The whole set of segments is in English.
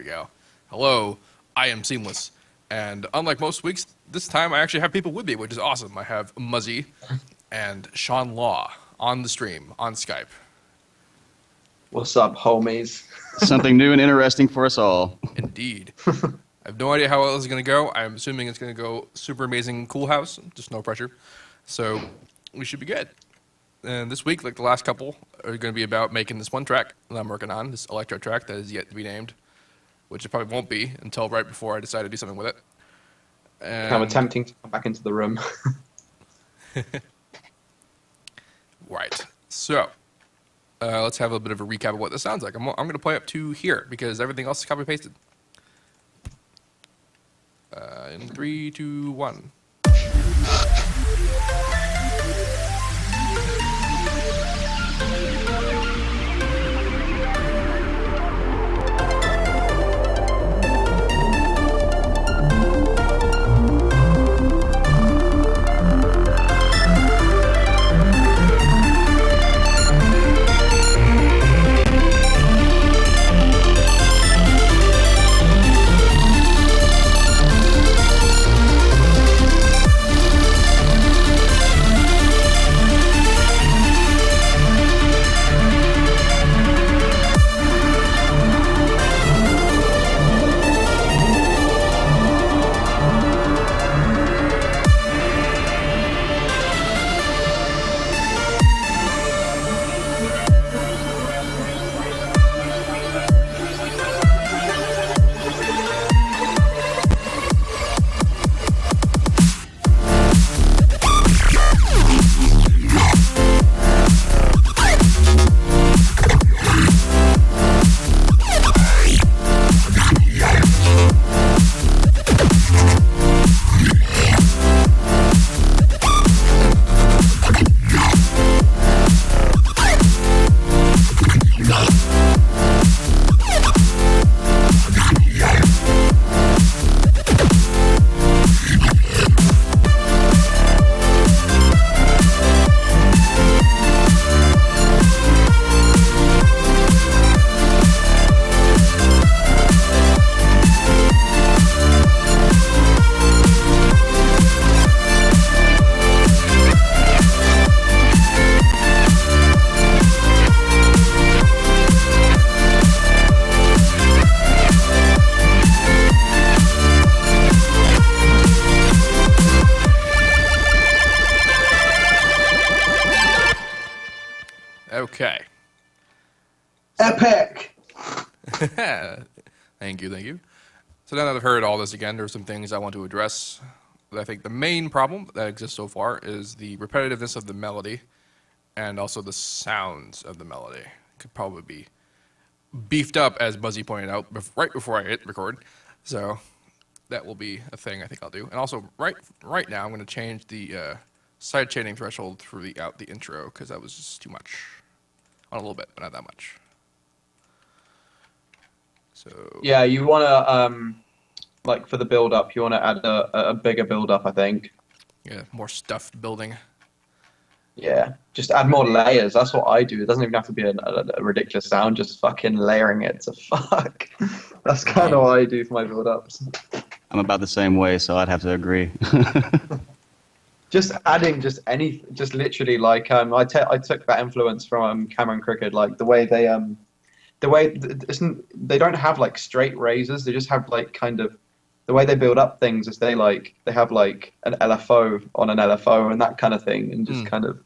we go. Hello, I am Seamless. And unlike most weeks, this time I actually have people with me, which is awesome. I have Muzzy and Shaun on the stream, on Skype. What's up, homies? Something new and interesting for us all. Indeed. I have no idea how well this is going to go. I'm assuming it's going to go super amazing, cool house, just no pressure. So we should be good. And this week, like the last couple, are going to be about making this one track that I'm working on, this Electro track that is yet to be named, which it probably won't be until right before I decide to do something with it. And I'm attempting to come back into the room. Right. So let's have a bit of a recap of what this sounds like. I'm going to play up to here because everything else is copy pasted. In 3, 2, 1. Okay. Epic! Thank you. So now that I've heard all this again, there are some things I want to address. I think the main problem that exists so far is the repetitiveness of the melody and also the sounds of the melody. Could probably be beefed up, as Muzzy pointed out, right before I hit record. So that will be a thing I think I'll do. And also, right now, I'm going to change the side chaining threshold throughout the intro, because that was just too much. On a little bit, but not that much. So Yeah, you want to, like, for the build-up, you want to add a bigger build-up, I think. yeah, more stuff building. Yeah, just add more layers. That's what I do. It doesn't even have to be a ridiculous sound, just fucking layering it to fuck. That's kind of what I do for my build-ups. I'm about the same way, so I'd have to agree. Just adding just literally like I took that influence from Cameron Crooked, like the way they don't have like straight razors, they just have like kind of the way they build up things is they have like an LFO on an LFO and that kind of thing, and just kind of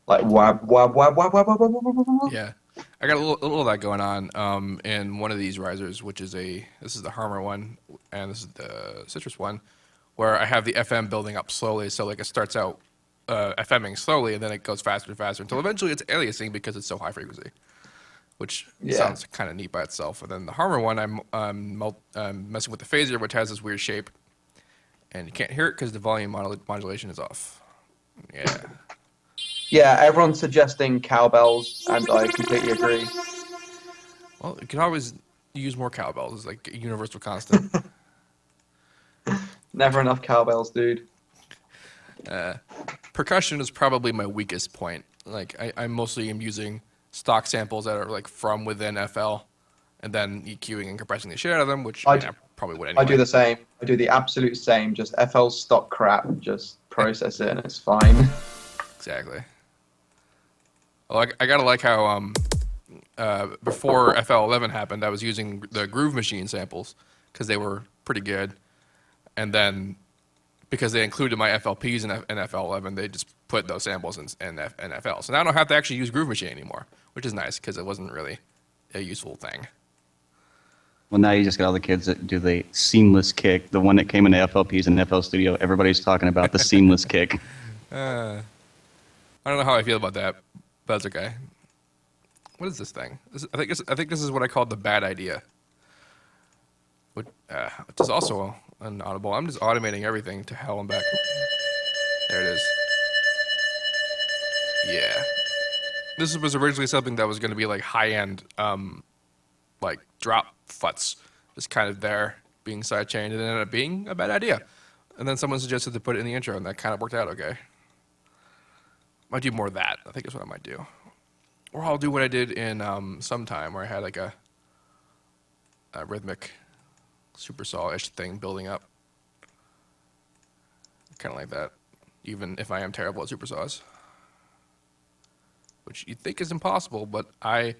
like wab wab wab wab wab wab wab wab wab wab. Yeah, I got a little of that going on in one of these risers, which is this is the Harmer one, and this is the Citrus one, where I have the FM building up slowly, so like it starts out FMing slowly, and then it goes faster and faster until eventually it's aliasing because it's so high frequency, which sounds kind of neat by itself. And then the Harmer one, I'm messing with the phaser, which has this weird shape, and you can't hear it because the volume modulation is off. Yeah. Yeah, everyone's suggesting cowbells, and I completely agree. Well, you can always use more cowbells. It's like a universal constant. Never enough cowbells, dude. Percussion is probably my weakest point. Like I mostly am using stock samples that are like from within FL, and then EQing and compressing the shit out of them, which I I, d- I probably would anyway. I do the same. I do the absolute same. Just FL stock crap. Just process it and it's fine. Exactly. Well, I gotta like how before FL11 happened, I was using the Groove Machine samples because they were pretty good, and then because they included my FLPs in FL11, they just put those samples in FL. So now I don't have to actually use Groove Machine anymore, which is nice because it wasn't really a useful thing. Well, now you just got all the kids that do the seamless kick, the one that came into FLPs and FL Studio. Everybody's talking about the seamless kick. I don't know how I feel about that, but that's okay. What is this thing? I think this is what I call the bad idea, which is also inaudible. I'm just automating everything to hell and back. There it is. Yeah. This was originally something that was going to be like high-end, like drop futs, just kind of there being sidechained, and it ended up being a bad idea. And then someone suggested to put it in the intro, and that kind of worked out okay. Might do more of that. I think is what I might do. Or I'll do what I did in Sometime, where I had like a rhythmic supersaw-ish thing building up. Kind of like that, even if I am terrible at supersaws. Which you think is impossible, but I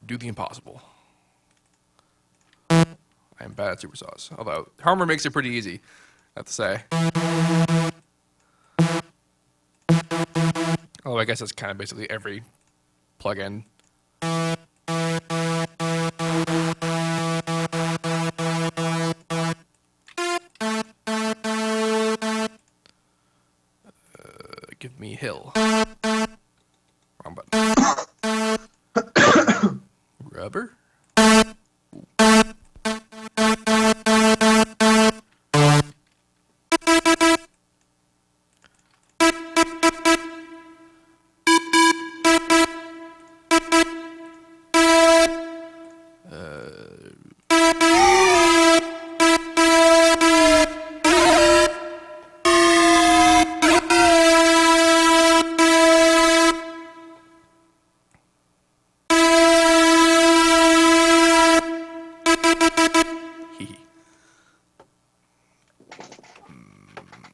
do the impossible. I am bad at supersaws. Although, Harmer makes it pretty easy, I have to say. Oh, I guess that's kind of basically every plugin. Give me Hill. Wrong button. Rubber?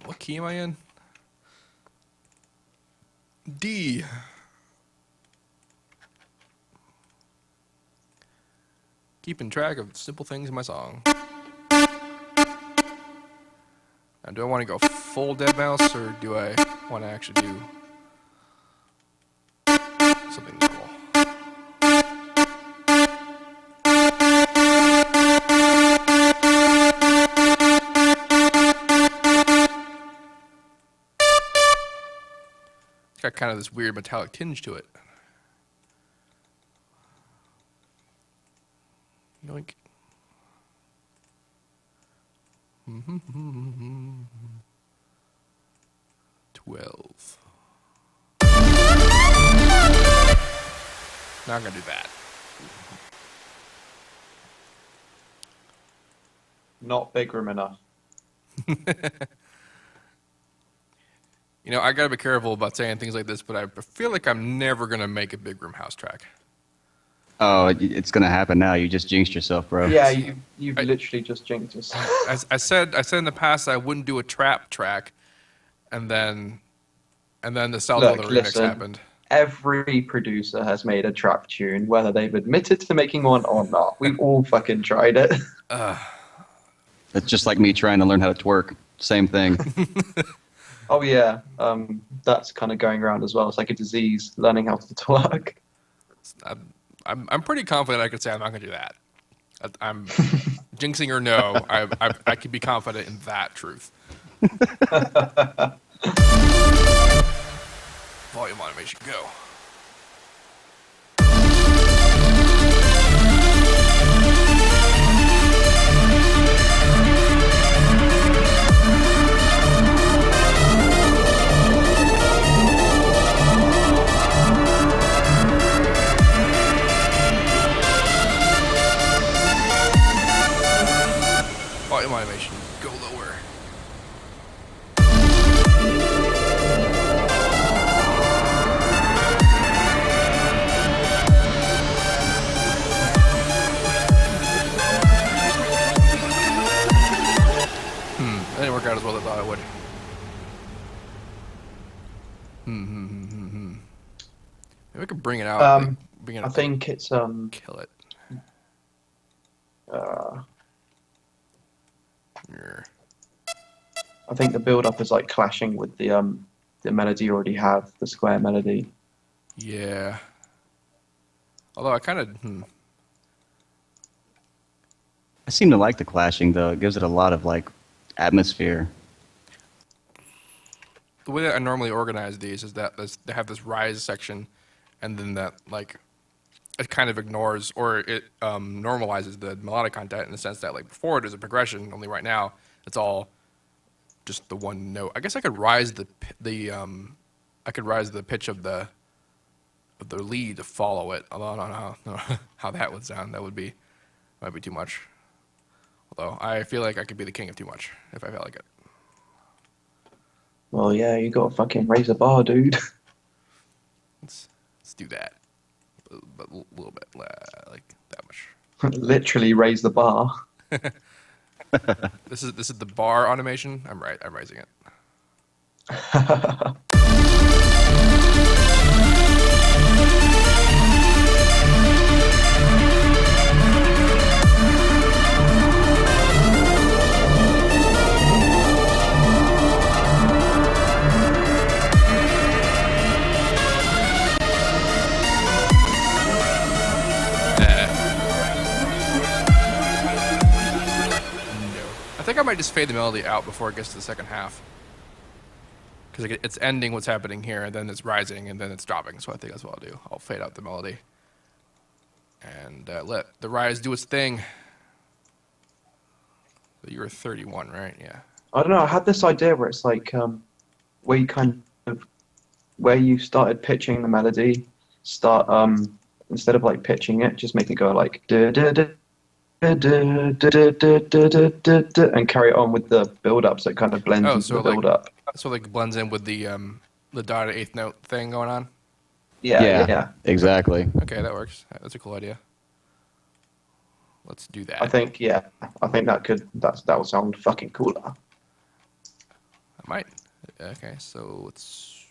What key am I in? D. Keeping track of simple things in my song. Now, do I want to go full dead mouse, or do I want to actually do something normal? It's got kind of this weird metallic tinge to it. Yoink. 12. Now I'm gonna do that. Not big room enough. You know, I gotta be careful about saying things like this, but I feel like I'm never gonna make a big room house track. Oh, it's going to happen now. You just jinxed yourself, bro. Yeah, you've literally just jinxed yourself. I said in the past I wouldn't do a trap track, and then the Salvador remix listen. happened. Every producer has made a trap tune, whether they've admitted to making one or not. We've all fucking tried it. It's just like me trying to learn how to twerk. Same thing. Oh yeah, that's kind of going around as well. It's like a disease, learning how to twerk. I'm pretty confident I could say I'm not gonna do that. I'm jinxing or no, I could be confident in that truth. Volume automation, go. Volume automation, go lower. well as I thought it would. Maybe we could bring it out. Bring it I think it's kill it. uh, Yeah. I think the build up is like clashing with the melody you already have, the square melody. Yeah. Although I kind of I seem to like the clashing though. It gives it a lot of like atmosphere. the way that I normally organize these is that they have this rise section, and then that like it kind of ignores or it normalizes the melodic content in the sense that like before there's a progression. Only right now it's all just the one note. I guess I could rise I could rise the pitch of the lead to follow it. Although I don't know how that would sound. That might be too much. Although I feel like I could be the king of too much if I felt like it. Well, yeah, you got to fucking raise the bar, dude. Let's do that, but a little bit like that much. Literally raise the bar. This is the bar automation. I'm right. I'm raising it. I think I might just fade the melody out before it gets to the second half. Because it's ending what's happening here, and then it's rising, and then it's dropping. So I think that's what I'll do. I'll fade out the melody. And let the rise do its thing. So you were 31, right? Yeah. I don't know. I had this idea where it's like where you kind of where you started pitching the melody, start instead of like pitching it, just make it go like da da da da da da da da da da, and carry it on with the build up, so it kind of blends into the build up. So like blends in with the dotted eighth note thing going on. Yeah. Exactly. Okay, that works. That's a cool idea. Let's do that. I think that will sound fucking cooler. I might. Okay, so let's.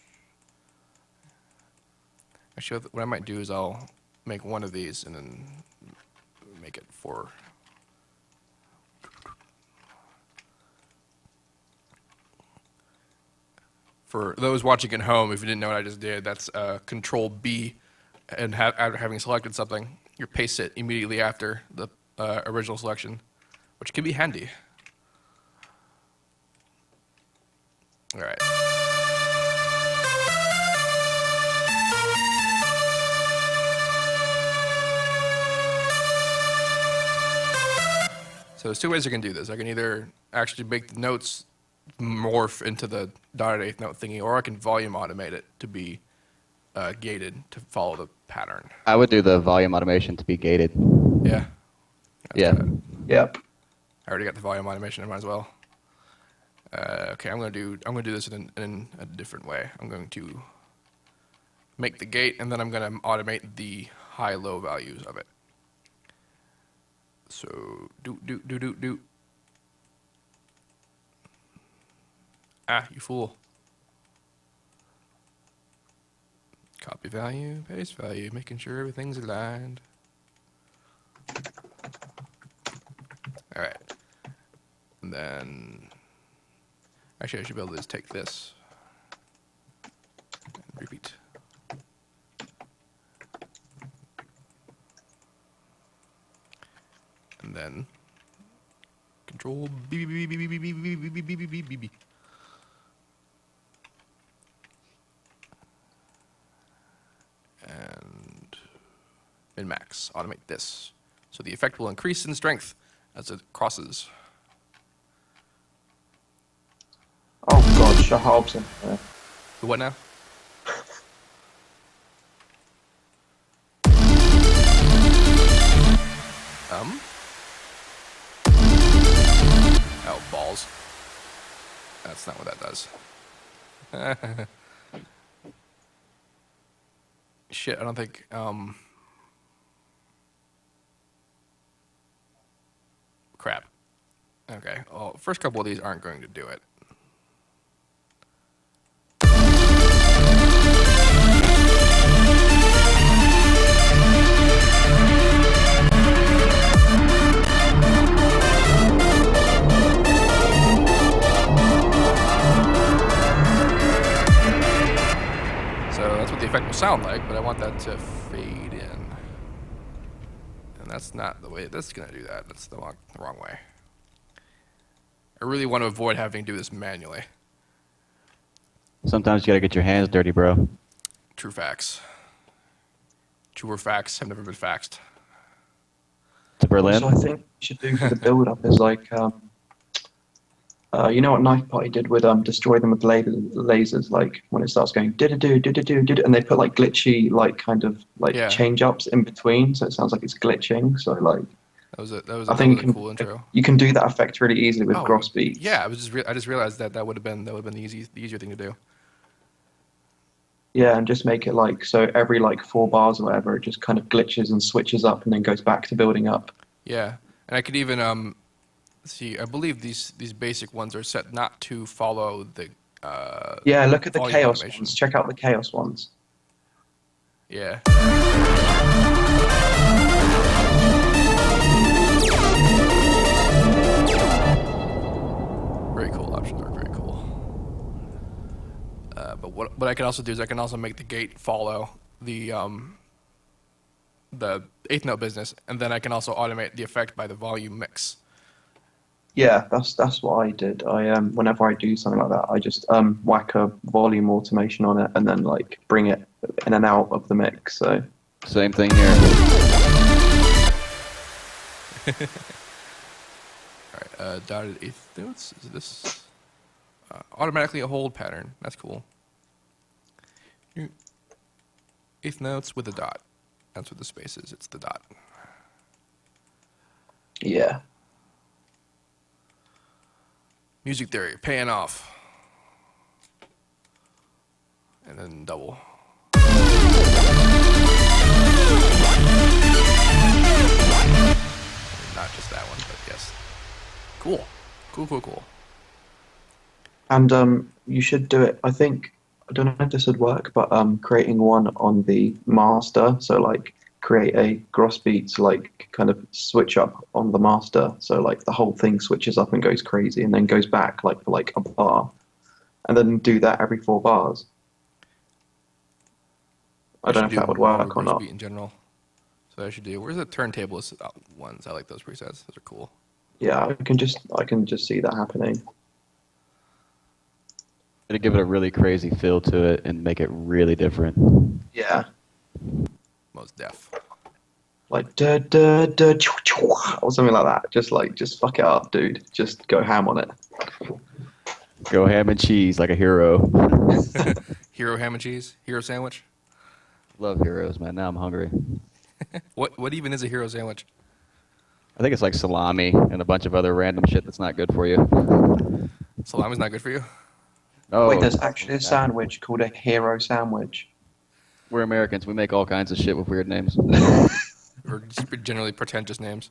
Actually, what I might do is I'll make one of these and then make it for. For those watching at home, if you didn't know what I just did, that's Control B, and after having selected something, you paste it immediately after the original selection, which can be handy. All right. So there's two ways I can do this. I can either actually make the notes morph into the dotted eighth note thingy, or I can volume automate it to be gated to follow the pattern. I would do the volume automation to be gated. Yeah. Yeah. Yep. I already got the volume automation. I might as well. Okay, I'm gonna do this in a different way. I'm going to make the gate, and then I'm gonna automate the high-low values of it. So do. Ah, you fool. Copy value, paste value, making sure everything's aligned. All right. And then, actually, I should be able to just take this and repeat. And then, Control B, B, B, B, B, B, B, B, B, B, B, B, B, B. And min-max, automate this. So the effect will increase in strength as it crosses. Oh god, Shahab's in there. The what now? Oh, balls. That's not what that does. Shit, I don't think, crap. Okay, well, first couple of these aren't going to do it. sound like, but I want that to fade in. And that's not the way that's going to do that. That's the wrong way. I really want to avoid having to do this manually. Sometimes you gotta get your hands dirty, bro. True facts. Truer facts have never been faxed. To Berlin. So I think what you should do for the build-up is like, you know what Knife Party did with destroy them with lasers, like when it starts going do, and they put like glitchy like kind of like Yeah. change ups in between, so it sounds like it's glitching. So like, That was a I think really cool intro. you can do that effect really easily with gross beats. Yeah, I just realized that would have been the easier thing to do. Yeah, and just make it like so every like 4 bars or whatever, it just kind of glitches and switches up and then goes back to building up. Yeah, and I could even see. I believe these basic ones are set not to follow the. Yeah, look at the volume chaos automation. ones. Check out the chaos ones. Yeah. Very cool options are very cool. But what I can also do is I can also make the gate follow the 8th note business, and then I can also automate the effect by the volume mix. Yeah, that's what I did. I whenever I do something like that, I just whack a volume automation on it and then like bring it in and out of the mix. So Same thing here. All right, dotted 8th notes. Is this automatically a hold pattern? That's cool. 8th notes with a dot. That's what the space is. It's the dot. yeah, Music theory, paying off. And then double. Not just that one, but yes. Cool. Cool. and you should do it. I think I don't know if this would work, but creating one on the master. So like create a gross beat to like kind of switch up on the master. So like the whole thing switches up and goes crazy, and then goes back like for like a bar, and then do that every 4 bars. I don't know if that would work or not. Beat in general. So I should do. Where's the turntablist ones? I like those presets. Those are cool. Yeah, I can just see that happening. It'll give it a really crazy feel to it and make it really different. Yeah, Most def. like da da da choo, choo, or something like that. Just fuck it up, dude. Just go ham on it. Go ham and cheese like a hero. Hero ham and cheese. Hero sandwich. Love heroes, man. Now I'm hungry. What even is a hero sandwich? I think it's like salami and a bunch of other random shit that's not good for you. Salami's not good for you. Oh, Wait, there's actually a sandwich called a hero sandwich. we're Americans. We make all kinds of shit with weird names. Or just generally pretentious names.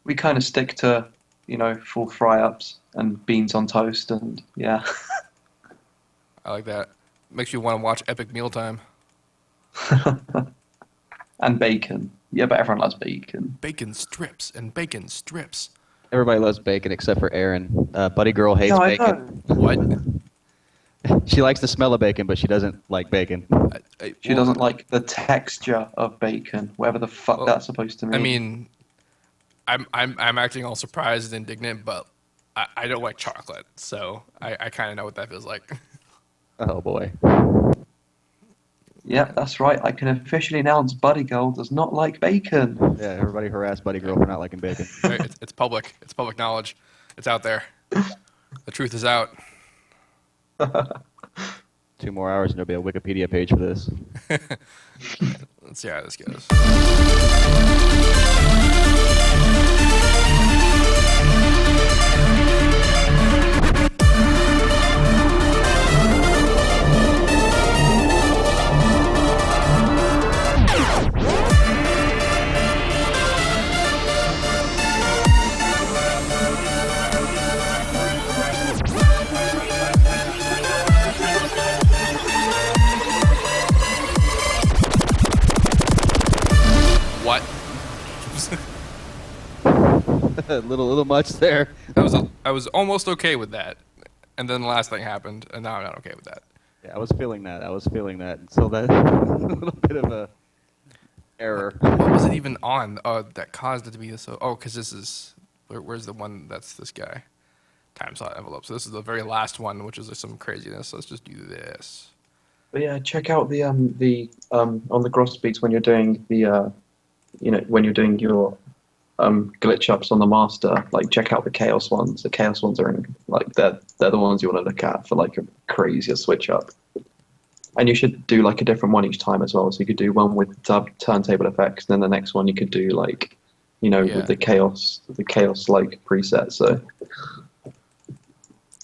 We kind of stick to, you know, full fry-ups and beans on toast, and yeah. I like that. Makes you want to watch Epic Mealtime. And bacon. Yeah, but everyone loves bacon. Bacon strips and bacon strips. Everybody loves bacon except for Erin. Buddygirl hates No, I bacon. know. What? She likes the smell of bacon, but she doesn't like bacon. She doesn't like the texture of bacon, whatever the fuck Well, that's supposed to mean. I mean, I'm acting all surprised and indignant, but I don't like chocolate, so I kind of know what that feels like. Oh boy. yeah, that's right. I can officially announce Buddygirl does not like bacon. Yeah, everybody harass Buddygirl for not liking bacon. Right, it's public. It's public knowledge. It's out there. The truth is out. 2 more hours and there'll be a Wikipedia page for this. Let's see how this goes. What? a little much there. I was almost okay with that, and then the last thing happened, and now I'm not okay with that. Yeah, I was feeling that. So that a little bit of a error. What was it even on that caused it to be so? Oh, because this is where's the one that's this guy? Time slot envelope. So this is the very last one, which is like some craziness. So let's just do this. But yeah, check out the on the gross beats when you're doing the when you're doing your glitch ups on the master. Like check out the chaos ones. The chaos ones are in, like they're the ones you want to look at for like a crazier switch up. And you should do like a different one each time as well. So you could do one with turntable effects, and then the next one you could do like, with the chaos like preset. So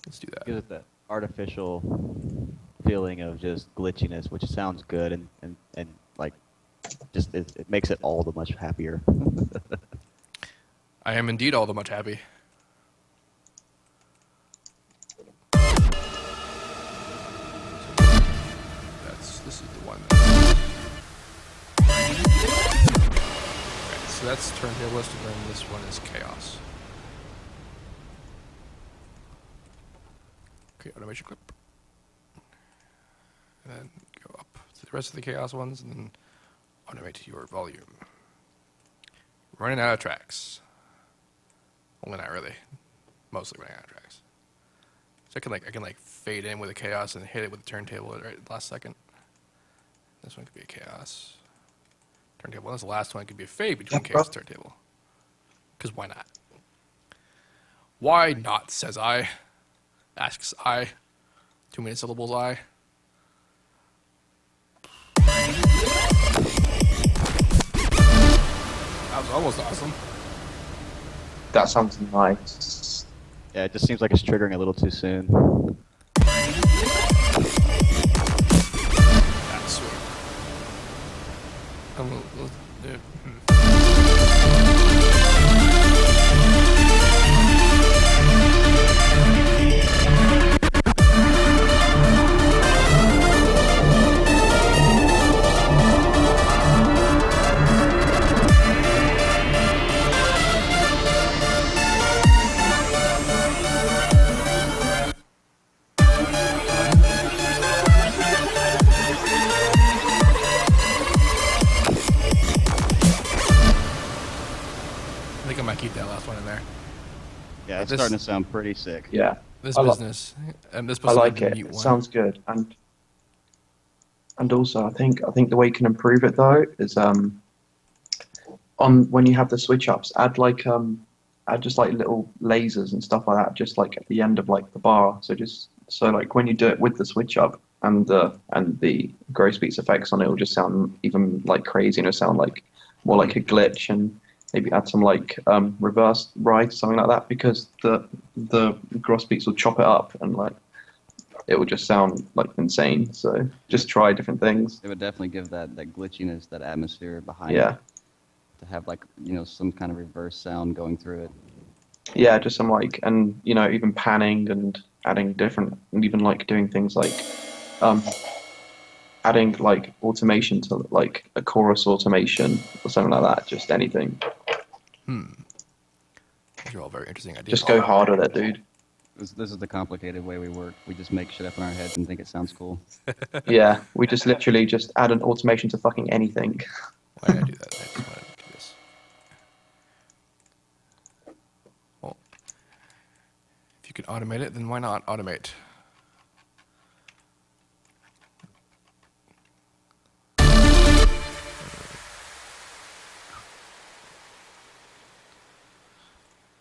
Let's do that. Gives it that artificial feeling of just glitchiness, which sounds good and like just it makes it all the much happier. I am indeed all the much happy. This is the one. Okay, so that's turntablist, and then this one is chaos. Okay, automation clip. And then go up to the rest of the chaos ones, and then automate your volume. Running out of tracks. Only not really. Mostly running out of tracks. So I can fade in with a chaos and hit it with the turntable right at the last second. This one could be a chaos. Turntable. This last one could be a fade between chaos and turntable. Because why not? Why not, says I. Asks I. Too many syllables I. That was almost awesome. that sounds nice. Yeah, it just seems like it's triggering a little too soon. That's sweet. I think I might keep that last one in there. Yeah, it's This- starting to sound pretty sick. Yeah, This I li- business, and this I supposed to like be the it. mute It one. sounds good, and also I think the way you can improve it though is on when you have the switch ups, add just like little lasers and stuff like that, just like at the end of like the bar. So like when you do it with the switch up and the gross beats effects on it, will just sound even like crazy, and it'll sound like more like a glitch, and maybe add some like reverse ride, something like that, because the gross beats will chop it up and like it will just sound like insane. So just try different things. It would definitely give that glitchiness, that atmosphere behind Yeah. it. To have like, some kind of reverse sound going through it. Yeah, just some like, and even panning and adding different, and even like doing things like adding like automation to like a chorus automation or something like that. Just anything. These are all very interesting ideas. Just go hard with it, dude. This is the complicated way we work. We just make shit up in our heads and think it sounds cool. Yeah, we just literally just add an automation to fucking anything. Why did I do that? I just wanted to do this. Well, if you can automate it, then why not automate?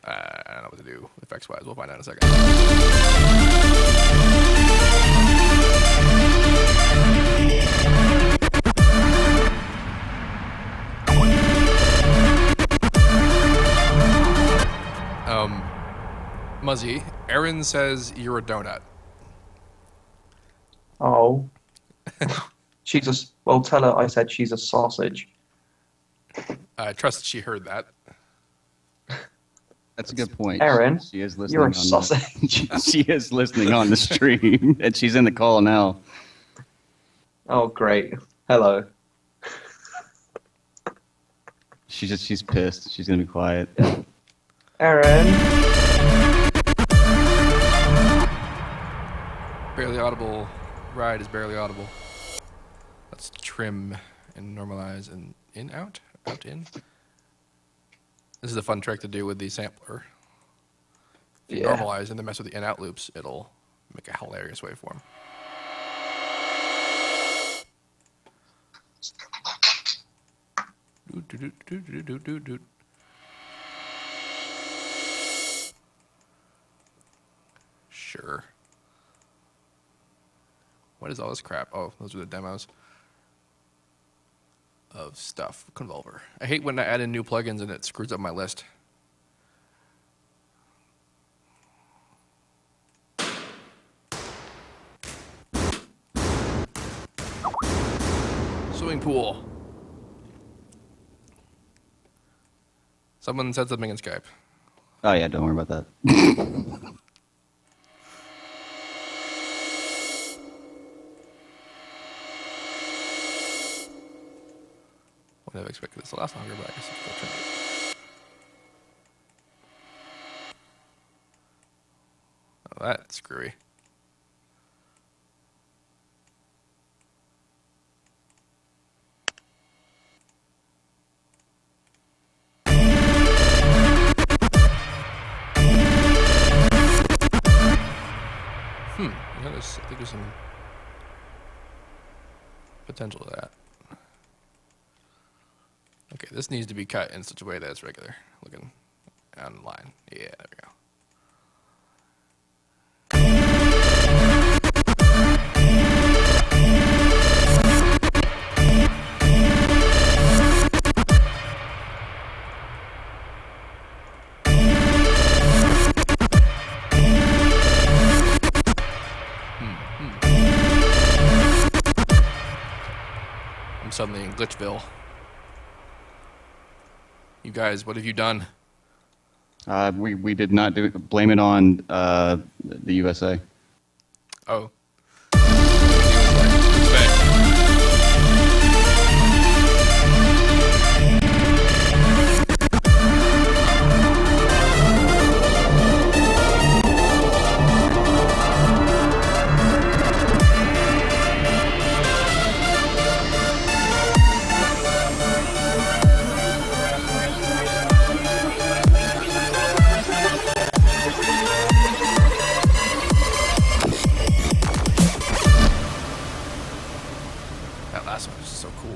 I don't know what to do effects-wise. We'll find out in a second. Muzzy, Aaron says you're a donut. Oh. Well, tell her I said she's a sausage. I trust she heard that. That's a good point. Aaron, she is listening. You're a on the- sausage. she is listening on the stream, and she's in the call now. Oh, great. Hello. She's pissed. She's gonna be quiet. Aaron. Barely audible. ride is barely audible. Let's trim and normalize and in, out, out, in. This is a fun trick to do with the sampler. If you Yeah. normalize and then mess with the in-out loops, it'll make a hilarious waveform. Doot. Sure. What is all this crap? Oh, those are the demos of stuff. Convolver. I hate when I add in new plugins and it screws up my list. Swimming pool. Someone said something in Skype. Oh yeah, don't worry about that. Wouldn't have expected this to last longer, but I guess it's still turned it. Oh, that's screwy. You know, I think there's some potential to that. Okay, this needs to be cut in such a way that it's regular looking online. Yeah, there we go. I'm suddenly in Glitchville. You guys, what have you done? We did not blame it on the USA. Oh. That last one was so cool.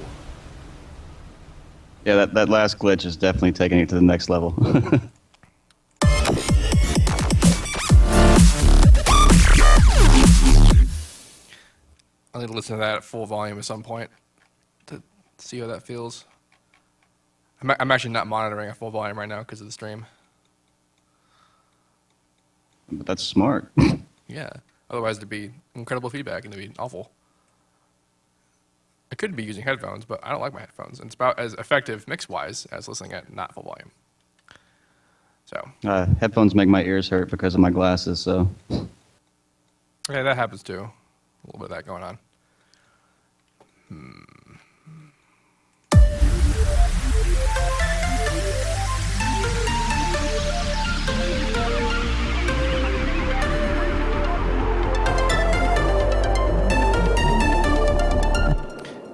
Yeah, that last glitch is definitely taking it to the next level. I'll need to listen to that at full volume at some point to see how that feels. I'm actually not monitoring at full volume right now because of the stream. But that's smart. Yeah. Otherwise, it'd be incredible feedback and it'd be awful. I could be using headphones, but I don't like my headphones. And it's about as effective mix-wise as listening at not full volume. So. Headphones make my ears hurt because of my glasses, so. Yeah, that happens too. A little bit of that going on.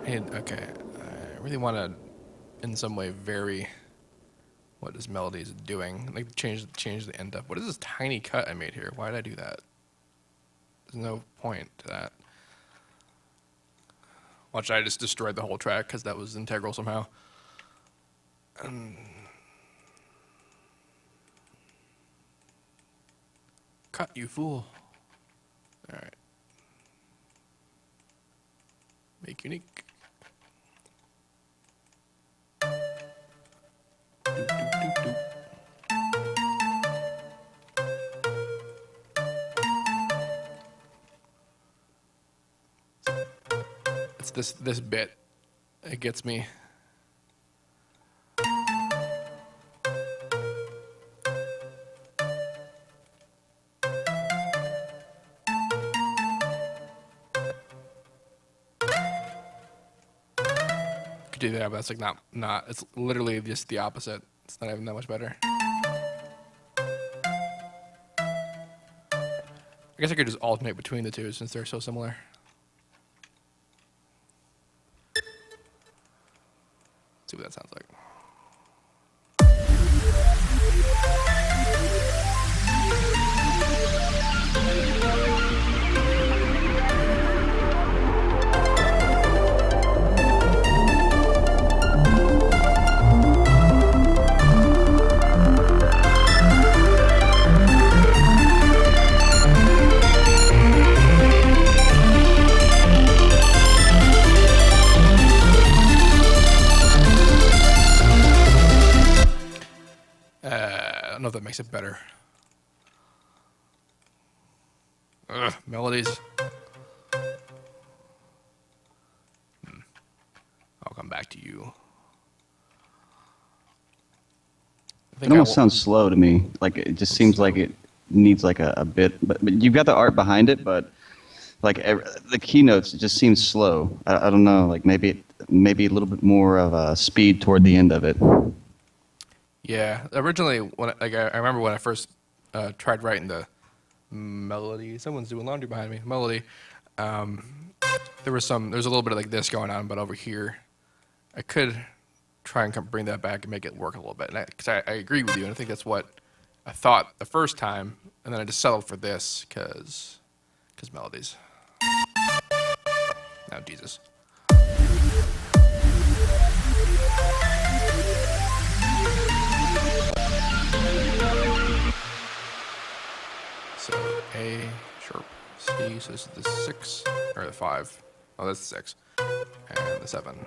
Hey, okay. I really want to, in some way, vary what this melody is doing. Like change the end up. What is this tiny cut I made here? Why did I do that? There's no point to that. Watch, I just destroyed the whole track because that was integral somehow. Cut, you fool. All right. Make unique. Doop, doop, doop, doop. It's this bit. It gets me. Could do that, but that's like not. It's literally just the opposite. It's not even that much better. I guess I could just alternate between the two since they're so similar. makes it better. Ugh, melodies. I'll come back to you. It almost sounds slow to me. Like it just seems like it needs like a bit. But you've got the art behind it, but like the keynotes, it just seems slow. I don't know. Like maybe a little bit more of a speed toward the end of it. Yeah, originally when I remember when I first tried writing the melody. Someone's doing laundry behind me. Melody. There's a little bit of like this going on, but over here, I could try and bring that back and make it work a little bit. Because I agree with you, and I think that's what I thought the first time, and then I just settled for this because melodies. Now Jesus. So A sharp C. So this is the 6 or the 5. Oh, that's the 6 and the 7.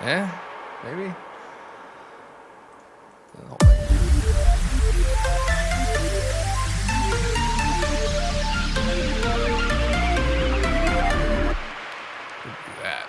Yeah, maybe. The whole thing. Do that.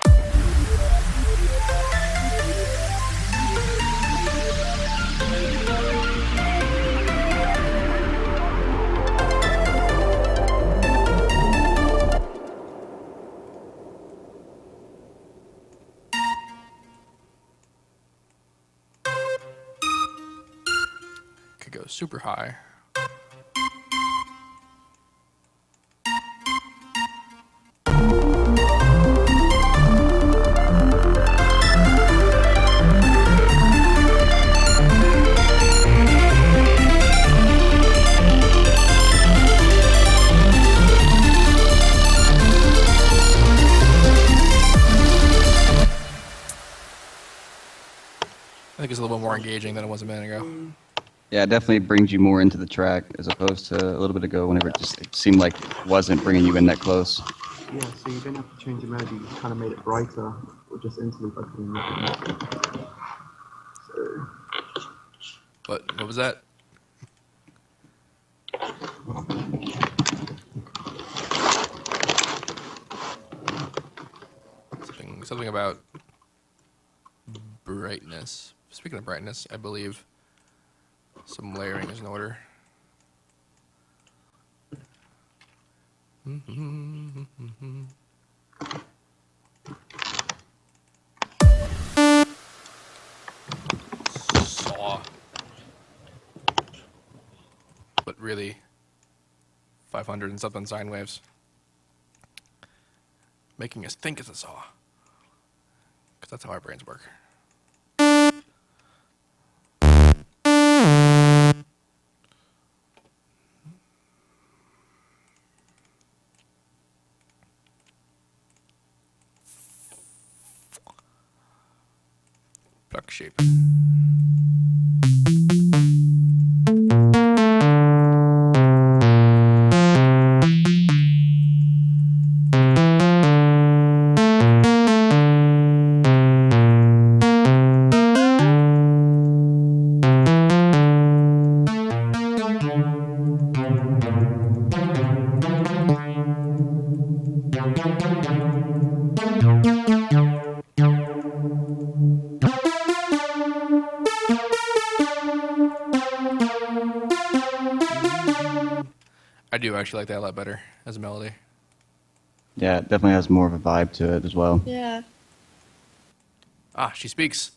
Could go super high. I think it's a little bit more engaging than it was a minute ago. Yeah, it definitely brings you more into the track as opposed to a little bit ago whenever it seemed like it wasn't bringing you in that close. Yeah, so you didn't have to change the melody, you kind of made it brighter, or just interlude by putting that. So, What was that? Something about brightness. Speaking of brightness, I believe some layering is in order. Saw. But really, 500 and something sine waves. Making us think it's a saw. Because that's how our brains work. Duck shape. I do actually like that a lot better as a melody. Yeah, it definitely has more of a vibe to it as well. Yeah. Ah, she speaks.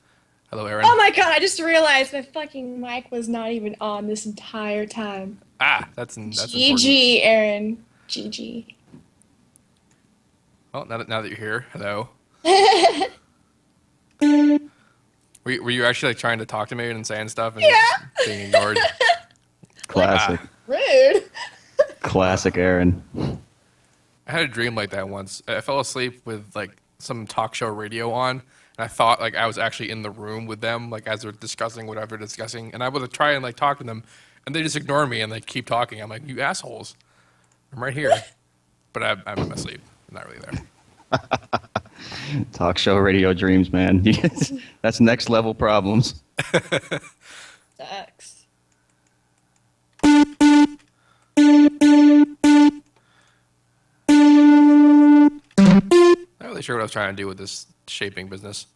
Hello, Aaron. Oh my god, I just realized my fucking mic was not even on this entire time. Ah, that's important. GG, Aaron. GG. Well, now that you're here, hello. Were you actually like trying to talk to me and saying stuff and just being ignored? Classic. Rude. Classic Aaron. I had a dream like that once. I fell asleep with like some talk show radio on, and I thought like I was actually in the room with them, like as they're discussing whatever they're discussing, and I would try and like talk to them, And they just ignore me and they keep talking. I'm like, you assholes. I'm right here. But I'm asleep. I'm not really there. Talk show radio dreams, man. That's next level problems. Sucks. Not really sure what I was trying to do with this shaping business.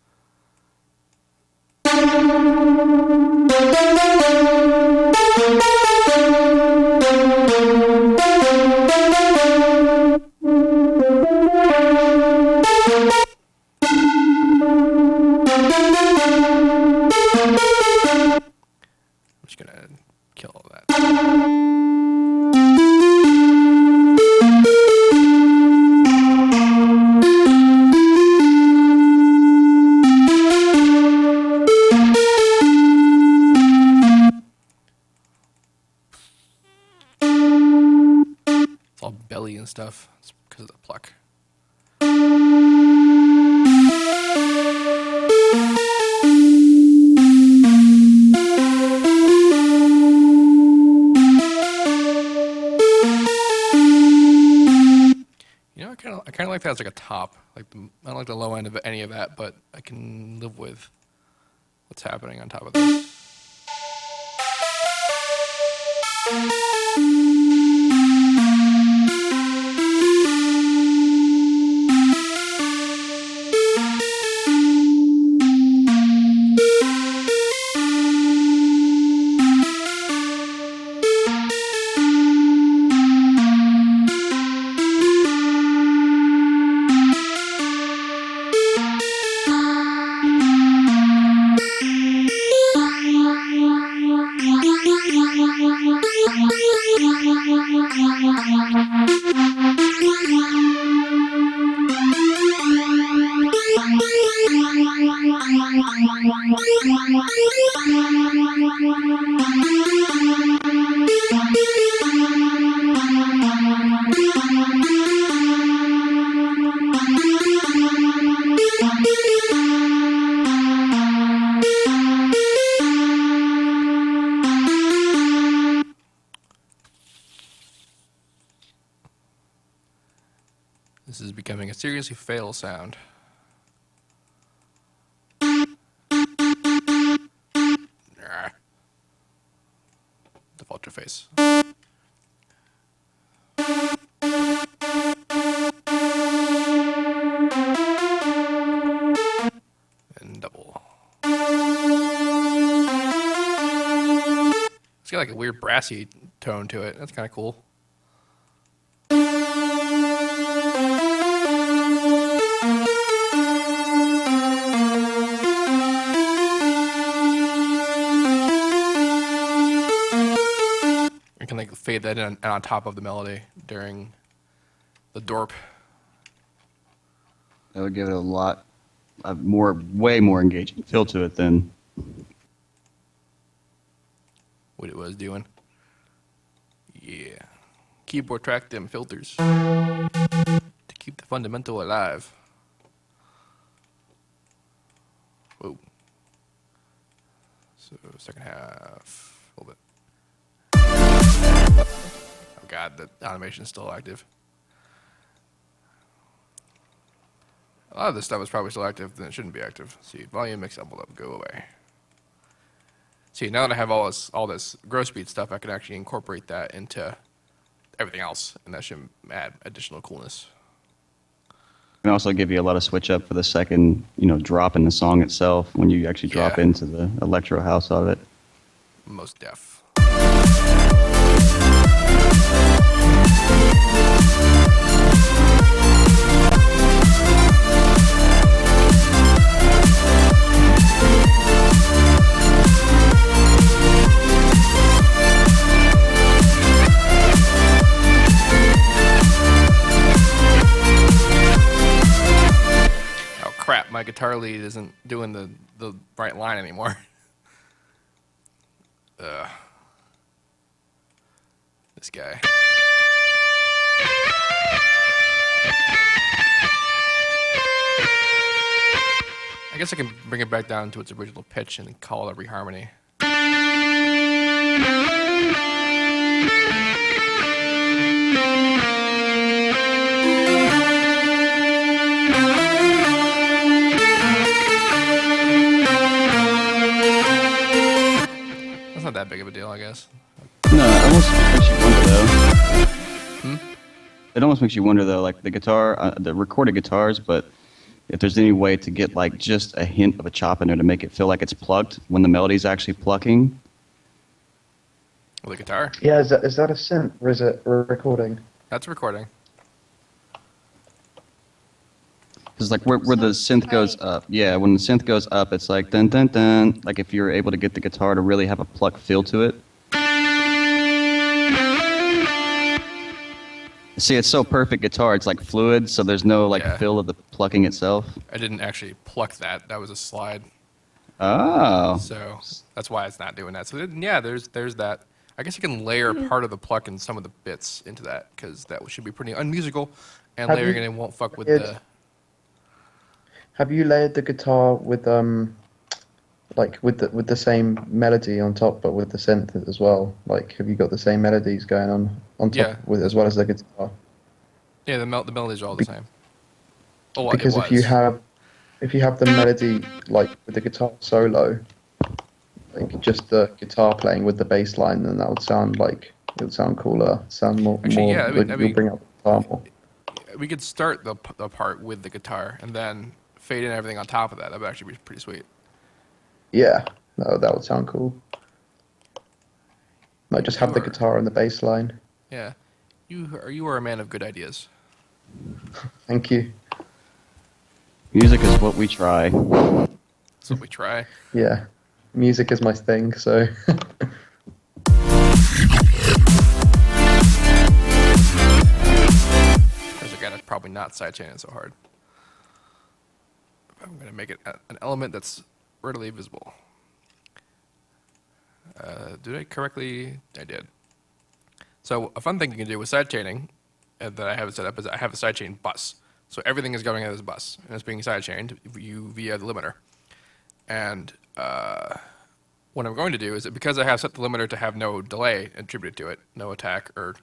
I'm just gonna kill all that. It's all belly and stuff. It's because of the pluck. You know, I kind of like that as like a top. I don't like the low end of any of that, but I can live with what's happening on top of this. This is becoming a seriously fail sound. Nah. Default your face. And double. It's got like a weird brassy tone to it. That's kind of cool. I can like fade that in on top of the melody during the dorp. That would give it a lot of way more engaging feel to it than What it was doing. Yeah. Keyboard track them filters to keep the fundamental alive. Whoa. So second half, a little bit. Oh god, the animation is still active. A lot of this stuff is probably still active, then it shouldn't be active. See, volume, mix, envelope, go away. See, now that I have all this grow speed stuff, I can actually incorporate that into everything else, and that should add additional coolness. can also give you a lot of switch up for the second, drop in the song itself when you actually drop Yeah. into the electro house of it. Most def. Oh crap, my guitar lead isn't doing the right line anymore. This guy. I guess I can bring it back down to its original pitch and call every harmony. That's not that big of a deal, I guess. No, it almost makes you wonder though. Hmm? It almost makes you wonder though, like the guitar, the recorded guitars, but if there's any way to get like just a hint of a chop in there to make it feel like it's plucked when the melody's actually plucking. With the guitar? Yeah, is that a synth or is it a recording? That's recording. Because like where the synth goes up, yeah, when the synth goes up, it's like dun dun dun. Like if you're able to get the guitar to really have a pluck feel to it. See, it's so perfect guitar. It's like fluid, so there's no like Yeah. feel of the plucking itself. I didn't actually pluck that. That was a slide. Oh, So that's why it's not doing that. So yeah, there's that. I guess you can layer part of the pluck and some of the bits into that because that should be pretty unmusical, and Have layering you- it in won't fuck with it's- the. Have you layered the guitar with like with the same melody on top, but with the synth as well? Like, have you got the same melodies going on top Yeah. with as well as the guitar? Yeah, the melodies are all the same. Oh, well, Because it if you was. have the melody like with the guitar solo, like just the guitar playing with the bass line, then that would sound cooler. Sound more Actually, more. yeah, I mean- you'll bring up the guitar more. We could start the part with the guitar and then fade in everything on top of that. That would actually be pretty sweet. Yeah, that would sound cool. Like just have the Sure. guitar and the bass line. Yeah, you are a man of good ideas. Thank you. music is what we try. That's what we try. Yeah, music is my thing, so. Because again, it's probably not sidechaining so hard. I'm going to make it an element that's readily visible. Did I correctly? I did. So a fun thing you can do with sidechaining that I have set up is I have a sidechain bus. So everything is going out as a bus, and it's being sidechained via the limiter. And what I'm going to do is that because I have set the limiter to have no delay attributed to it, no attack or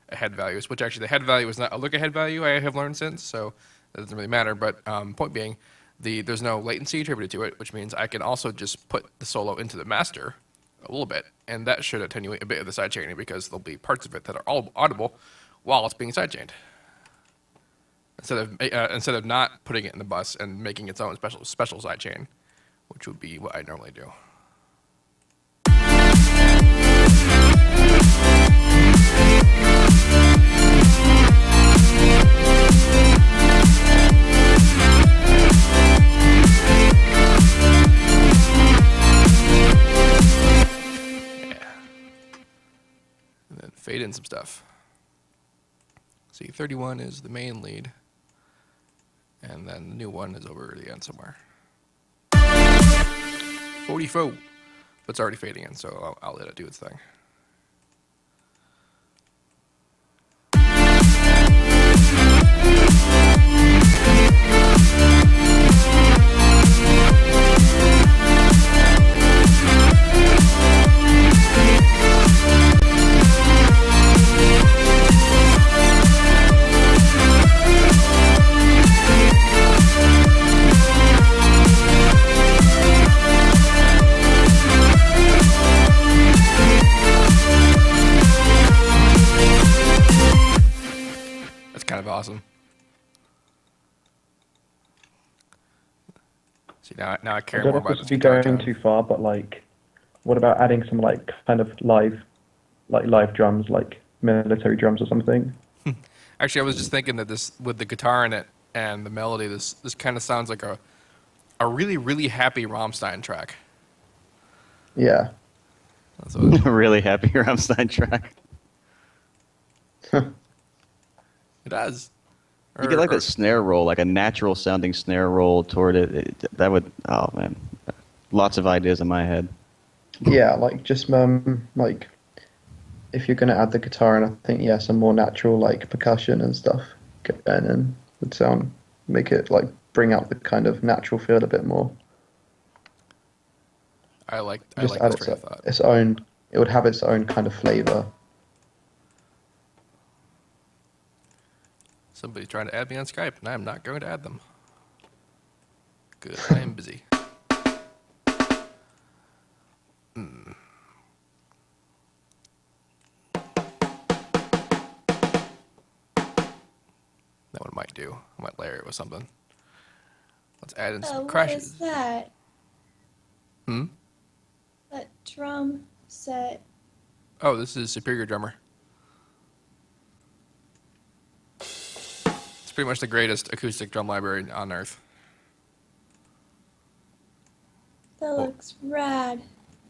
ahead values, which actually the head value is not a look ahead value I have learned since, so that doesn't really matter. But point being, there's no latency attributed to it, which means I can also just put the solo into the master a little bit, and that should attenuate a bit of the sidechaining because there'll be parts of it that are all audible while it's being sidechained. Instead of not putting it in the bus and making its own special sidechain, which would be what I normally do. And then fade in some stuff. See, 31 is the main lead, and then the new one is over at the end somewhere. 44, but it's already fading in, so I'll let it do its thing. That's kind of awesome. See, now I I care don't more know if about this this would be guitar going tone. too far, but like, what about adding some like kind of live drums, like military drums or something? Actually, I was just thinking that this, with the guitar in it and the melody, this kind of sounds like a really, really happy Rammstein track. Yeah. That's what Really happy Rammstein track. it does. You get like Or- that snare roll, like a natural sounding snare roll toward it. That would, oh man, lots of ideas in my head. Yeah, like just like if you're gonna add the guitar and I think some more natural like percussion and stuff going in would make it like bring out the kind of natural feel a bit more. I like Just this add train of thought. its own it would have its own kind of flavor. Somebody's trying to add me on Skype, and I am not going to add them. Good, I am busy. That one might do. I might layer it with something. Let's add in some What crashes. is that? Hmm? That drum set. Oh, this is Superior Drummer. It's pretty much the greatest acoustic drum library on Earth. That looks rad.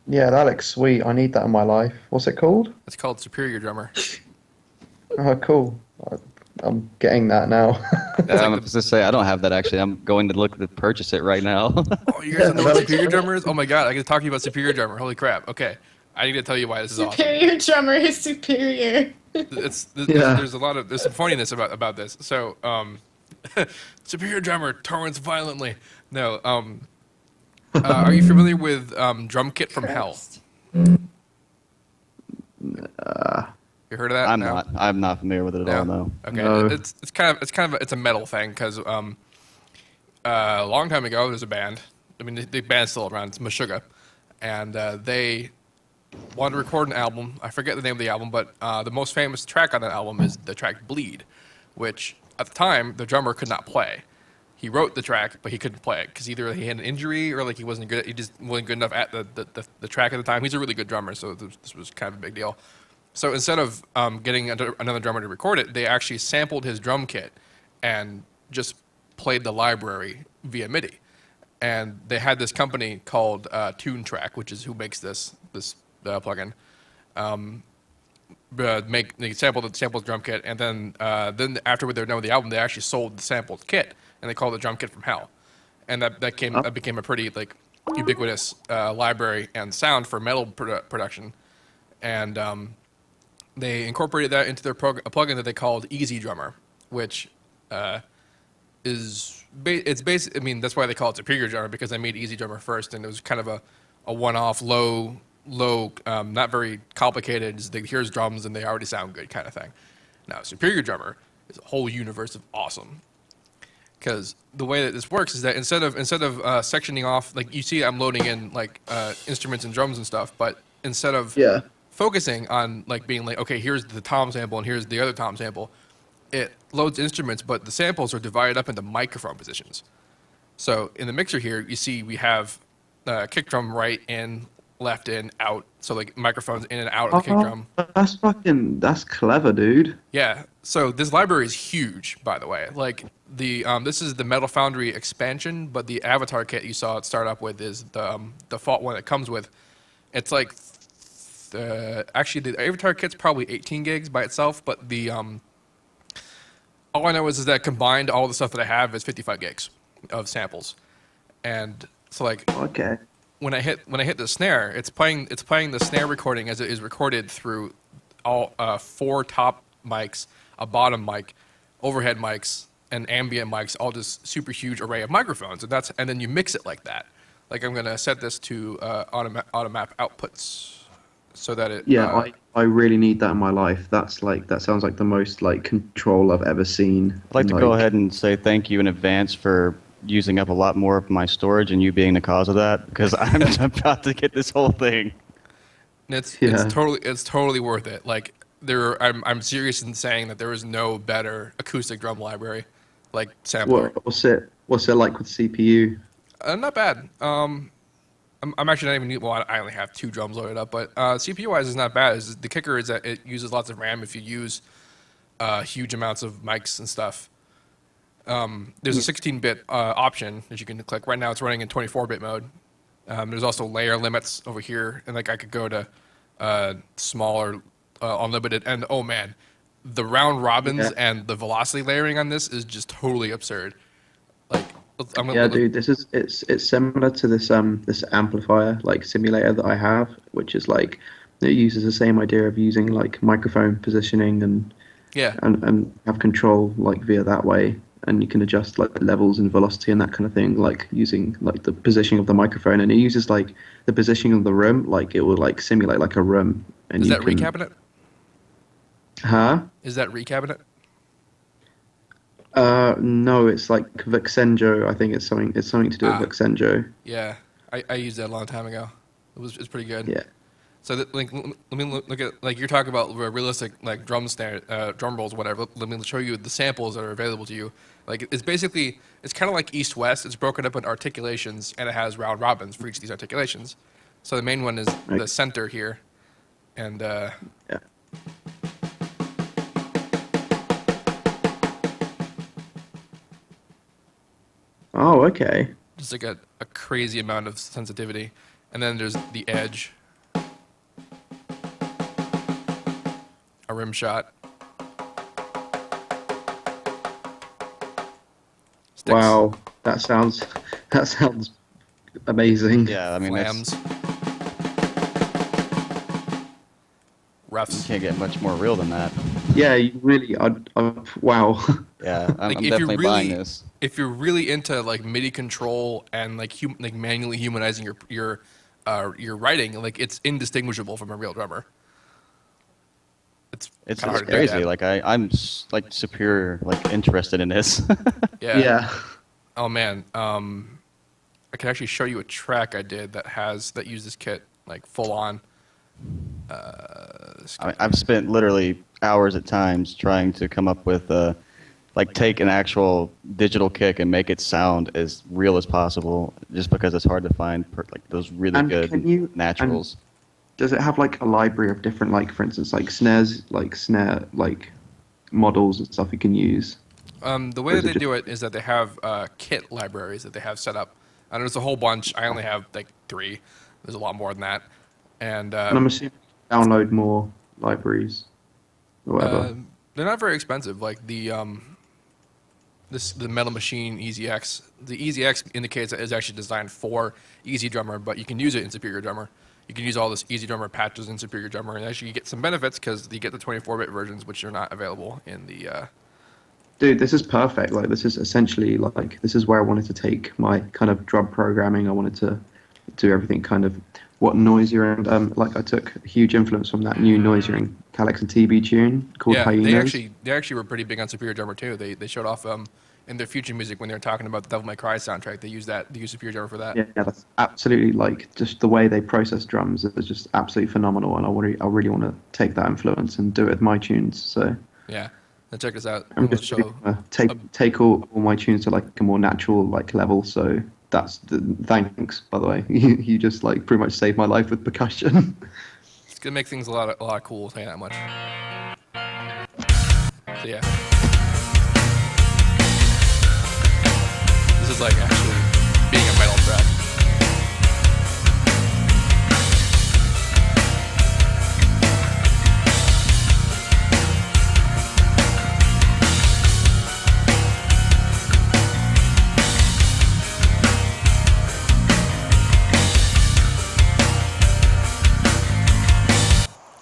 Yeah, that looks sweet. I need that in my life. What's it called? It's called Superior Drummer. Oh, cool. I'm getting that now. I'm about to say I don't have that actually. I'm going to look to purchase it right now. Oh, you guys don't know what Superior Drummer is? Oh my god, I can talk to you about Superior Drummer. Holy crap. Okay. I need to tell you why this is awesome. Superior drummer is superior. There's some funniness about this. So, Superior Drummer torrents violently. No, are you familiar with Drum Kit from Hell? You heard of that? No? I'm not familiar with it at all. No. Okay. No. It's a metal thing because a long time ago there's a band. I mean the band's still around. It's Meshuggah, and they wanted to record an album. I forget the name of the album, but the most famous track on that album is the track "Bleed," which at the time the drummer could not play. He wrote the track, but he couldn't play it because either he had an injury or like he wasn't good. He just wasn't good enough at the track at the time. He's a really good drummer, so this was kind of a big deal. So instead of getting another drummer to record it, they actually sampled his drum kit and just played the library via MIDI. And they had this company called Tune Track, which is who makes this plugin. They sampled the drum kit, and then after they were done with the album, they actually sold the sampled kit, and they called it Drum Kit from Hell. And that became a pretty like ubiquitous library and sound for metal production. And they incorporated that into their a plugin that they called Easy Drummer, which it's basic. I mean, that's why they call it Superior Drummer, because they made Easy Drummer first, and it was kind of a one-off, low, not very complicated. Just here's drums and they already sound good kind of thing. Now, Superior Drummer is a whole universe of awesome. Because the way that this works is that instead of sectioning off, like you see, I'm loading in like instruments and drums and stuff, but instead of focusing on like being like, okay, here's the tom sample and here's the other tom sample, it loads instruments, but the samples are divided up into microphone positions. So in the mixer here, you see we have kick drum right in, left in, out. So like microphones in and out of the kick drum. That's clever, dude. Yeah. So this library is huge, by the way. Like this is the Metal Foundry expansion, but the Avatar kit you saw it start up with is the default one it comes with. It's like actually the Avatar kit's probably 18 gigs by itself, but all I know is that combined all the stuff that I have is 55 gigs of samples, and so like Okay. when I hit the snare, it's playing the snare recording as it is recorded through all 4 top mics, a bottom mic, overhead mics, and ambient mics, all just super huge array of microphones, and then you mix it like that. Like I'm gonna set this to automap outputs so that it. Yeah, I really need that in my life. That sounds like the most like control I've ever seen. I'd like to go ahead and say thank you in advance for using up a lot more of my storage and you being the cause of that, because I'm about to get this whole thing. It's totally worth it. Like I'm serious in saying that there is no better acoustic drum library like sampler. What's it like with CPU? Not bad. I'm actually not even. Well, I only have 2 drums loaded up, but CPU wise is not bad. The kicker is that it uses lots of RAM if you use huge amounts of mics and stuff. There's a 16-bit option that you can click. Right now, it's running in 24-bit mode. There's also layer limits over here, and like I could go to smaller, unlimited. And oh man, the round robins and the velocity layering on this is just totally absurd. Like, dude, it's similar to this amplifier like simulator that I have, which is like it uses the same idea of using like microphone positioning and have control like via that way. and you can adjust like levels and velocity and that kind of thing, like using like the positioning of the microphone. And it uses like the positioning of the room, like it will like simulate like a room. And Is you that can, recabinet? Huh? Is that recabinet? No, it's like Vexenjo. I think it's something. It's something to do with Vexenjo. Yeah, I used that a long time ago. It's pretty good. Yeah. So like, let me look at like you're talking about realistic like drum rolls, whatever. Let me show you the samples that are available to you. Like it's basically it's kind of like East West. It's broken up into articulations and it has round robins for each of these articulations. So the main one is the center here, and Yeah. Oh, okay. just like a crazy amount of sensitivity. And then there's the edge, a rim shot. Sticks, Wow, that sounds amazing. Yeah, I mean, flams, you roughs. can't get much more real than that. Yeah, you really. Wow. Yeah, I'm Like, if definitely you're buying really- this. If you're really into like MIDI control and like like manually humanizing your writing, like it's indistinguishable from a real drummer. It's It's kinda hard to do crazy. that. Like I'm like superior, like interested in this. Yeah. Yeah. Oh man. I can actually show you a track I did that used this kit like full on. I've spent literally hours at times trying to come up with like take an actual digital kick and make it sound as real as possible, just because it's hard to find like those really And good can you- naturals. Does it have like a library of different, like for instance, like snares, like snare, like models and stuff you can use? The way Or that is it they just- do it is that they have kit libraries that they have set up. And there's a whole bunch. I only have like 3. There's a lot more than that. And And I'm assuming you download more libraries or whatever. they're not very expensive. Like the Metal Machine EasyX. The EasyX indicates that it's actually designed for Easy Drummer, but you can use it in Superior Drummer. You can use all this Easy Drummer patches in Superior Drummer, and actually you get some benefits because you get the 24-bit versions, which are not available in the. Dude, this is perfect. Like, this is essentially like this is where I wanted to take my kind of drum programming. I wanted to do everything kind of what Noisier and like I took a huge influence from that new Noisier and Calyx and TB tune called Yeah, Hyenas. they actually were pretty big on Superior Drummer too. They showed off in their future music when they were talking about the Devil May Cry soundtrack. They used Superior Drummer for that. Yeah, that's absolutely like just the way they process drums is just absolutely phenomenal, and I really want to take that influence and do it with my tunes. So Yeah. Now check this out. I'm We'll just show- take all my tunes to like a more natural like level. So that's thanks, by the way. You just like pretty much saved my life with percussion. It's gonna make things a lot cool. I'll tell you that much. So yeah, this is like actually being a metal track.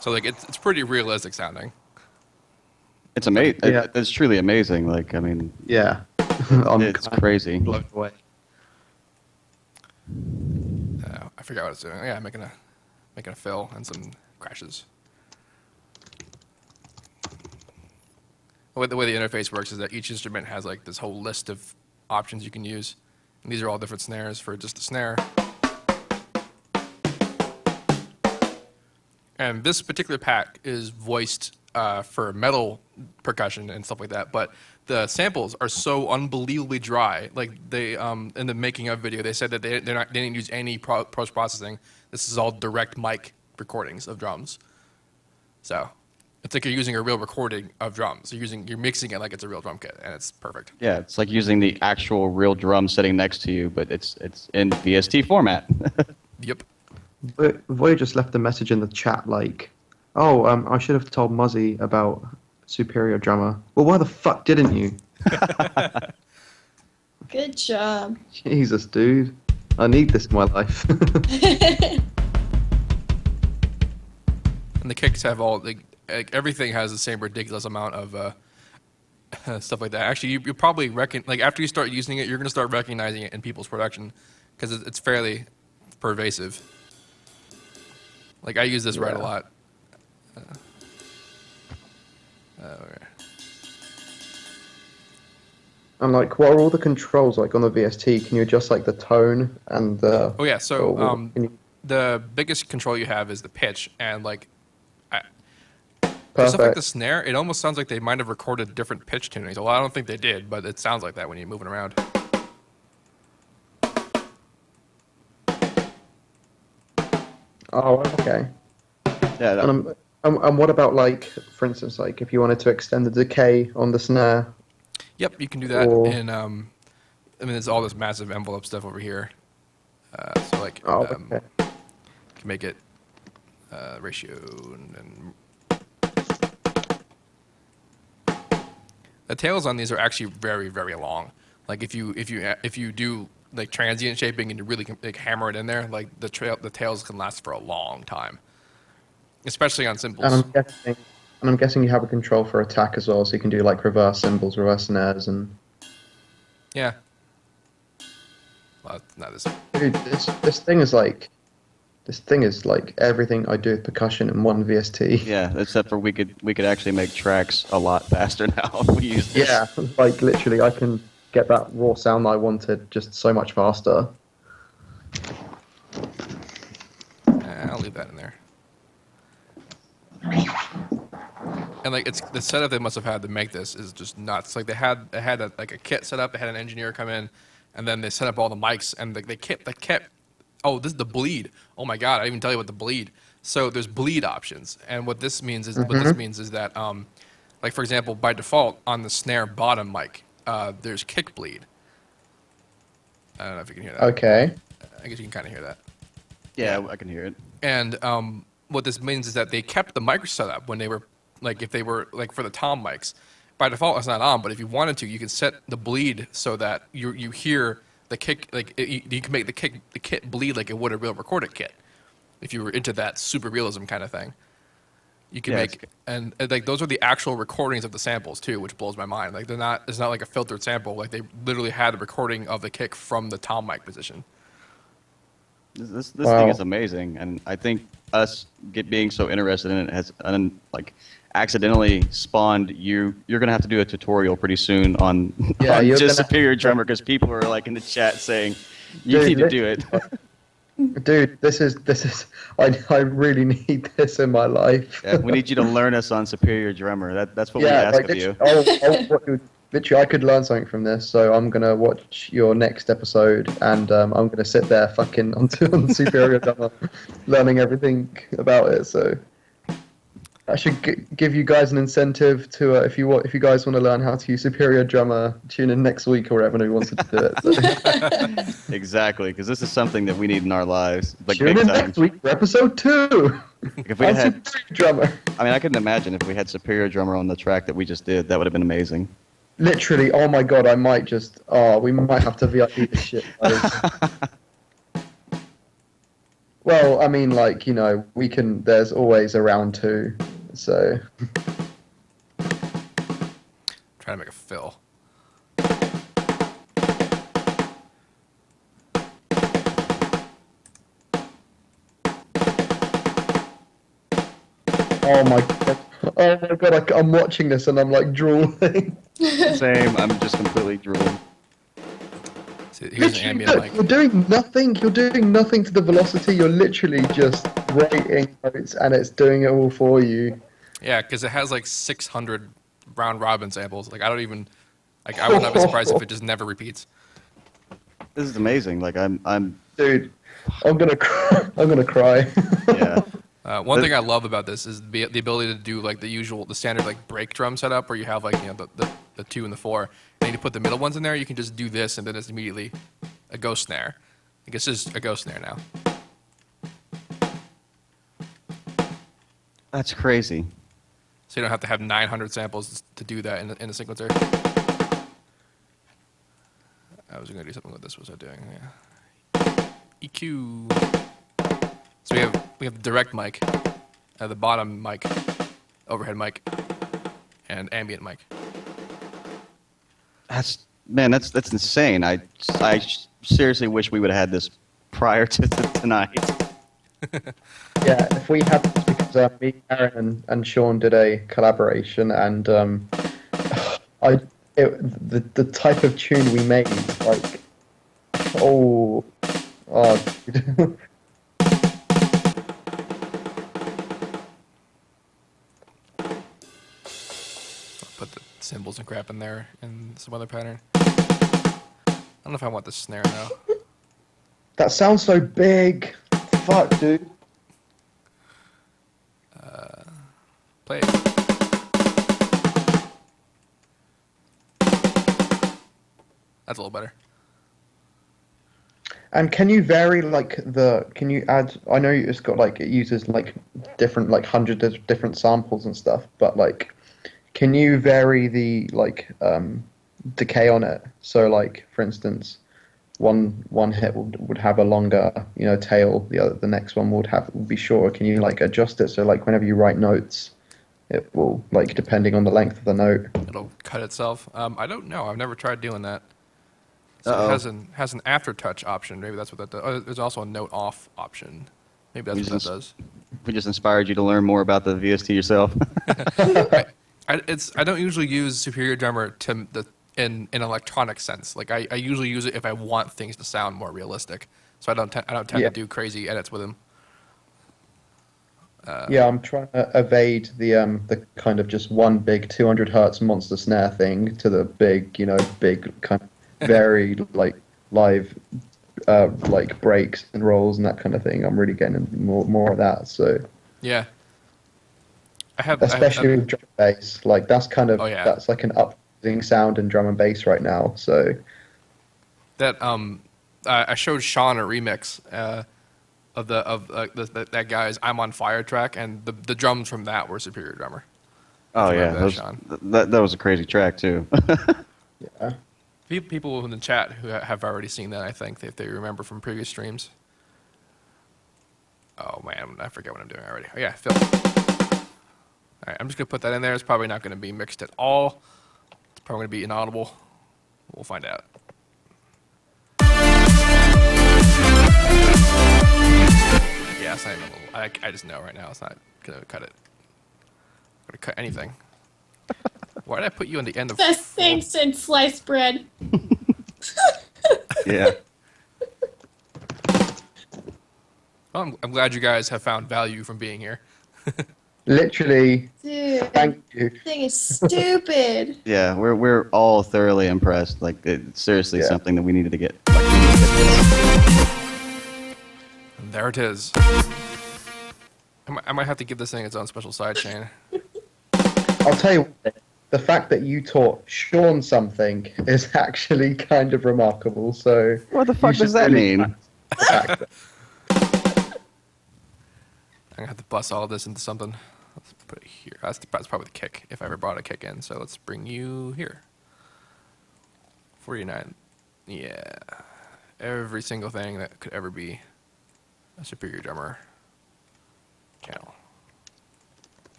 So like it's pretty realistic sounding. It's amazing. Yeah. It's truly amazing. Like, I mean, Yeah, I'm it's kind of crazy. blown away. I forgot what it's doing. Yeah, making a fill and some crashes. The way the interface works is that each instrument has like this whole list of options you can use. And these are all different snares for just the snare. And this particular pack is voiced for metal percussion and stuff like that, but the samples are so unbelievably dry. Like they, in the making of video, they said that they didn't use any post processing. This is all direct mic recordings of drums. So it's like you're using a real recording of drums. You're mixing it like it's a real drum kit, and it's perfect. Yeah, it's like using the actual real drum sitting next to you, but it's in VST format. Yep. Voy just left a message in the chat like, "Oh, I should have told Muzzy about Superior Drummer." Well, why the fuck didn't you? Good job. Jesus, dude, I need this in my life. And the kicks have all like everything has the same ridiculous amount of stuff like that. Actually, you probably like after you start using it, you're gonna start recognizing it in people's production because it's fairly pervasive. Like I use this right a Yeah. lot. Okay. And like, what are all the controls like on the VST? Can you adjust like the tone and the? Oh yeah, so can you, the biggest control you have is the pitch, and like for stuff like the perfect. snare, it almost sounds like they might have recorded different pitch tunings. Well, I don't think they did, but it sounds like that when you're moving around. Oh, okay. Yeah, And what about like, for instance, like if you wanted to extend the decay on the snare? Yep, you can do that. Or- And I mean, there's all this massive envelope stuff over here. So like, Oh, okay. you can make it ratio and the tails on these are actually very, very long. Like if you do like transient shaping and you really like hammer it in there, like the tails can last for a long time, especially on And cymbals. I'm guessing you have a control for attack as well, so you can do like reverse cymbals, reverse snares, and Yeah. Well, not this. dude, this thing is like everything I do with percussion in one VST. yeah. Except for we could actually make tracks a lot faster now if we use this. Yeah, like literally, I can get that raw sound I wanted just so much faster. I'll leave that in there. And like it's the setup they must have had to make this is just nuts. Like they had like a kit set up. They had an engineer come in, and then they set up all the mics. And they kept. Oh, this is the bleed. Oh my god, I didn't even tell you about the bleed. So there's bleed options, and what this means is that like for example, by default on the snare bottom mic, there's kick bleed. I don't know if you can hear that. Okay. I guess you can kind of hear that. Yeah, I can hear it. And what this means is that they kept the mic setup when they were like if they were like for the tom mics. By default, it's not on, but if you wanted to, you can set the bleed so that you hear the kick like you can make the kit bleed like it would a real recorded kit. If you were into that super realism kind of thing, you can Yeah, make and like those are the actual recordings of the samples too, which blows my mind. Like it's not like a filtered sample. Like they literally had a recording of the kick from the tom mic position. This Wow. thing is amazing, and I think us being so interested in it has like accidentally spawned you. You're gonna have to do a tutorial pretty soon on, Yeah, on you're just gonna- Superior Drummer because people are like in the chat saying you Dude, need to do it. Dude, this is I really need this in my life. Yeah, we need you to learn us on Superior Drummer. That's what we Yeah, ask like of you. literally, I could learn something from this. So I'm gonna watch your next episode, and I'm gonna sit there fucking on Superior Drummer, learning everything about it. So I should give you guys an incentive to if you guys want to learn how to use Superior Drummer, tune in next week or whatever who wants to do it. So. Exactly, because this is something that we need in our lives, like Tune big in time. next week for episode 2. If we on had, Superior Drummer. I mean, I couldn't imagine if we had Superior Drummer on the track that we just did. That would have been amazing. Literally, oh my god, I might just. Oh, we might have to VIP this shit. Well, I mean, like, you know, we can. There's always a round 2, so. Trying to make a fill. Oh my god. Oh my god, I'm watching this and I'm like drooling. Same. I'm just completely drooling. See, here's an ambient mic. You're doing nothing. You're doing nothing to the velocity. You're literally just writing notes and it's doing it all for you. Yeah, because it has like 600 round robin samples. Like I don't even like I would not be surprised if it just never repeats. This is amazing. Like I'm Dude, I'm gonna cry. I'm gonna cry. yeah. One thing I love about this is the ability to do like the standard like break drum setup where you have like you know the 2 and the 4, and you put the middle ones in there. You can just do this, and then it's immediately a ghost snare. I guess it's just a ghost snare now. That's crazy. So you don't have to have 900 samples to do that in a sequencer. I was gonna do something with this. What was I doing? Yeah. EQ. So we have the direct mic, the bottom mic, overhead mic, and ambient mic. That's insane. I seriously wish we would have had this prior to tonight. Yeah, if we had this because me, Aaron, and Shaun did a collaboration, and the type of tune we made, like, oh, dude. Put the cymbals and crap in there and some other pattern. I don't know if I want the snare now. That sounds so big. Fuck, dude. Play it. That's a little better. And can you vary can you add, I know it's got like, it uses like different, like hundreds of different samples and stuff, but like, can you vary the like decay on it? So like, for instance, one hit would have a longer, tail, the next one would be shorter. Can you like adjust it so like whenever you write notes, it will like depending on the length of the note? It'll cut itself. I don't know. I've never tried doing that. So Uh-oh. it has an aftertouch option. Maybe that's what that does. Oh, there's also a note off option. Maybe that's what that does. We just inspired you to learn more about the VST yourself. I don't usually use Superior Drummer in an electronic sense. Like I usually use it if I want things to sound more realistic. So I don't tend Yeah. to do crazy edits with them. Yeah, I'm trying to evade the kind of just one big 200 hertz monster snare thing to the big, big kind of very like live like breaks and rolls and that kind of thing. I'm really getting more of that. So Yeah. especially with drum and bass, like that's kind of that's like an upbeating sound in drum and bass right now. So that I showed Shaun a remix of that guy's "I'm on Fire" track, and the drums from that were Superior Drummer. Oh yeah, Remember that, Shaun? that was a crazy track too. yeah. People in the chat who have already seen that, I think, if they remember from previous streams. Oh man, I forget what I'm doing already. Oh yeah, Phil. All right, I'm just gonna put that in there. It's probably not gonna be mixed at all. It's probably gonna be inaudible. We'll find out. Yeah, it's not even a little. I just know right now it's not gonna cut it. I'm gonna cut anything. Why did I put you on the end of? Best thing since sliced bread. Yeah. Well, I'm glad you guys have found value from being here. Literally, Dude, thank you. this thing is stupid. Yeah, we're all thoroughly impressed. Like it's seriously Yeah. something that we needed to get. And there it is. I might have to give this thing its own special sidechain. I'll tell you what, the fact that you taught Shaun something is actually kind of remarkable. So What the fuck you does should that really mean? practice. I'm gonna have to bust all of this into something. Let's put it here. That's probably the kick, if I ever brought a kick in. So let's bring you here. 49. Yeah. Every single thing that could ever be a Superior Drummer channel.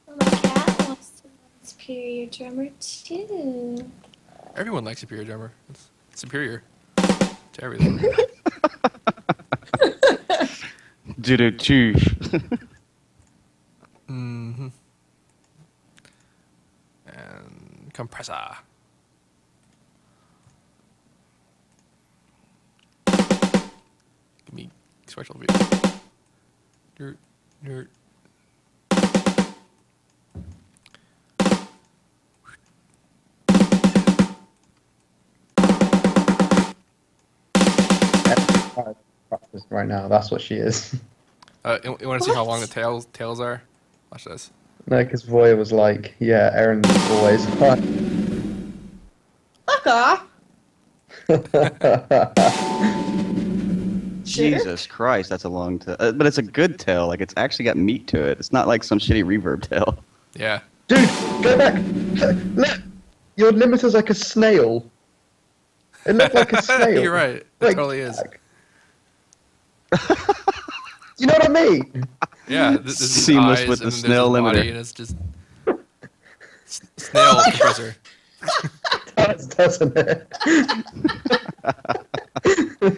Oh, my cat wants to learn Superior Drummer too. Everyone likes Superior Drummer. It's superior to everything. Do chief. Mm-hmm. And compressor. Give me special view. Nerd. Practice right now. That's what she is. You want to see how long the What? tails are? Watch this. No, because Voya was like, yeah, Aaron's always fun. Fuck off. Jesus Christ, that's a long tail. But it's a good tail. Like it's actually got meat to it. It's not like some shitty reverb tail. Yeah. Dude, go back. Look, your limiter's like a snail. It looked like a snail. You're right. It Like, totally is. You know what I mean? Yeah. This is Seamless eyes, with the and then there's snail his body, limiter. and it's just snail compressor. does, doesn't it?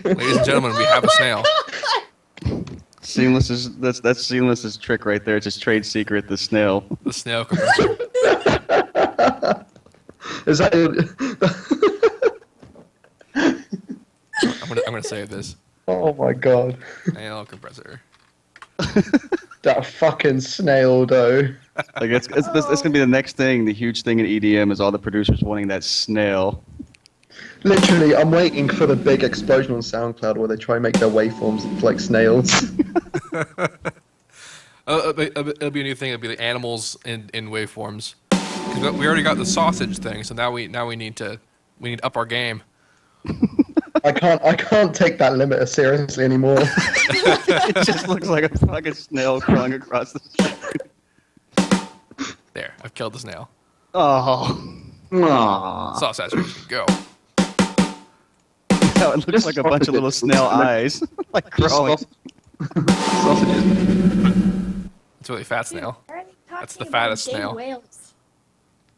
Ladies and gentlemen, we have a snail. Seamless is that's Seamless's trick right there. It's his trade secret, the snail. The snail compressor. Is that? I'm gonna save this. Oh my god. Snail compressor. That fucking snail though. Like it's gonna be the next thing. The huge thing in EDM is all the producers wanting that snail. Literally, I'm waiting for the big explosion on SoundCloud where they try and make their waveforms like snails. It'll be a new thing. It'll be the animals in waveforms. 'Cause we already got the sausage thing, so now we need to up our game. I can't take that limiter seriously anymore. It just looks like a fucking snail crawling across the street. There, I've killed the snail. Oh. Aww. Sausage, go. No, it looks like a bunch of little snail eyes, like crawling. Sausages. It's a really fat snail. Why are they That's the talking fattest about gay snail. whales?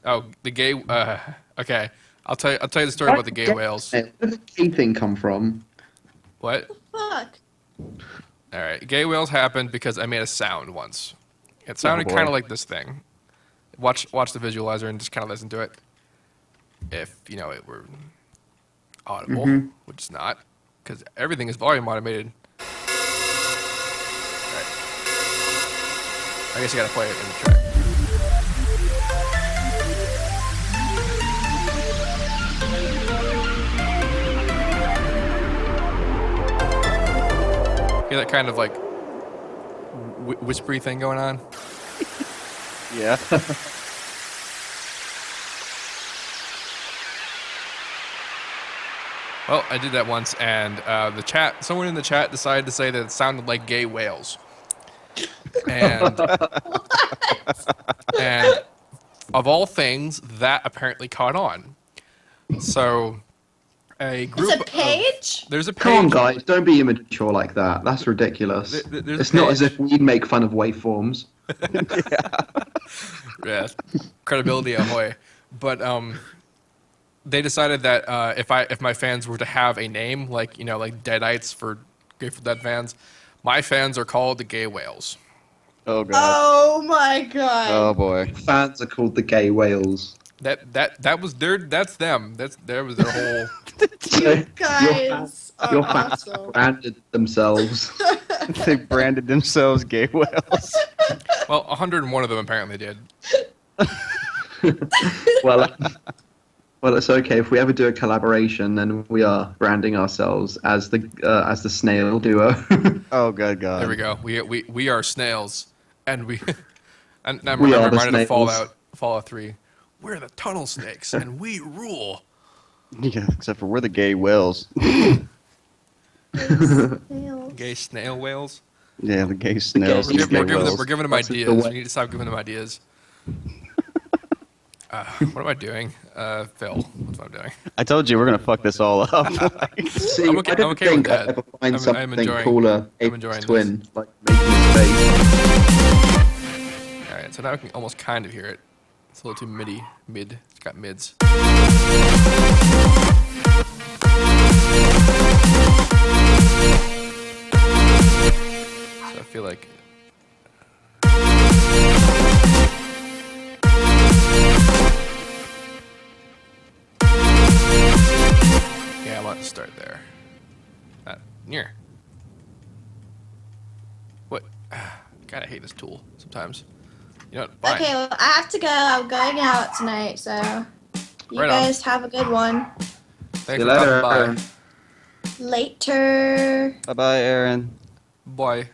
Oh, the gay. Okay, I'll tell you the story about the gay whales. Where did the gay thing come from? What? Fuck. All right, gay whales happened because I made a sound once. It sounded boy. kind of like this thing. Watch the visualizer and just kind of listen to it. If you know it were audible, which it's not, because everything is volume automated. All right. I guess you gotta play it in the track. Hear that kind of like whispery thing going on? Yeah. Well, I did that once, and someone in the chat decided to say that it sounded like gay whales. And, and of all things, that apparently caught on. So, a group. It's a page? There's a page. Come on, guys, don't be immature like that. That's ridiculous. There's a It's not as page. if we'd make fun of waveforms. Yeah, credibility ahoy. But they decided that if my fans were to have a name, like like Deadites for Grateful Dead fans, my fans are called the Gay Whales. Oh god. Oh my god. Oh boy. Fans are called the gay whales. That was that's them. That was their whole. You guys Your are fans awesome. branded themselves. They branded themselves gay whales. Well, 101 of them apparently did. well, it's okay. If we ever do a collaboration, then we are branding ourselves as the snail duo. Oh god, god. There we go. We are snails, and and I'm We are the reminded of snails. Fallout 3. We're the tunnel snakes, and we rule. Yeah, except for we're the gay whales. Gay snail whales. Yeah, the gay snails. gay- the gay We're giving them, whales. we're giving them That's the ideas. way- We need to stop giving them ideas. What am I doing? Phil, what's what I'm doing? I told you we're gonna fuck this all up. See, I'm okay- I don't I'm okay think with I'd that. ever find I'm something enjoying- cooler. I'm enjoying twin, like making a space. All right, so now I can almost kind of hear it. It's a little too mid. It's got mids. So I feel like. Yeah, I want to start there. Not near. What? God, I hate this tool sometimes. You know what? Fine. Okay, well, I have to go. I'm going out tonight, so you Right on. guys have a good one. Thanks See you for later. stopping by. Later. Bye bye, Aaron. Bye.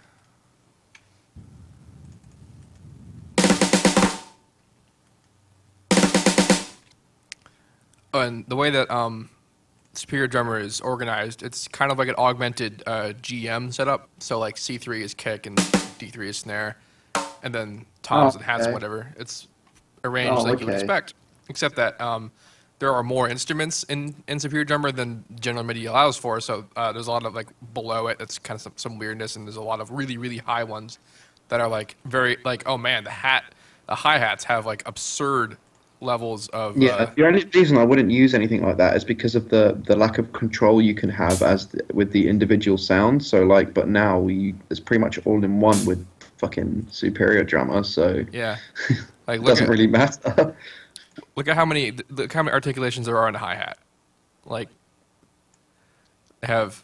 Oh, and the way that Superior Drummer is organized, it's kind of like an augmented GM setup. So like C3 is kick and D3 is snare, and then toms and hats and okay. whatever. It's arranged Oh, like you would okay. expect, except that there are more instruments in Superior Drummer than general MIDI allows for. So there's a lot of like below it that's kind of some weirdness, and there's a lot of really really high ones that are like very like, oh man, the hi-hats have like absurd levels of. Yeah, the only reason I wouldn't use anything like that is because of the lack of control you can have with the individual sounds. So like, but now it's pretty much all in one with fucking superior drummer. So Yeah. Like it doesn't really matter. look at look how many articulations there are in a hi-hat. Like they have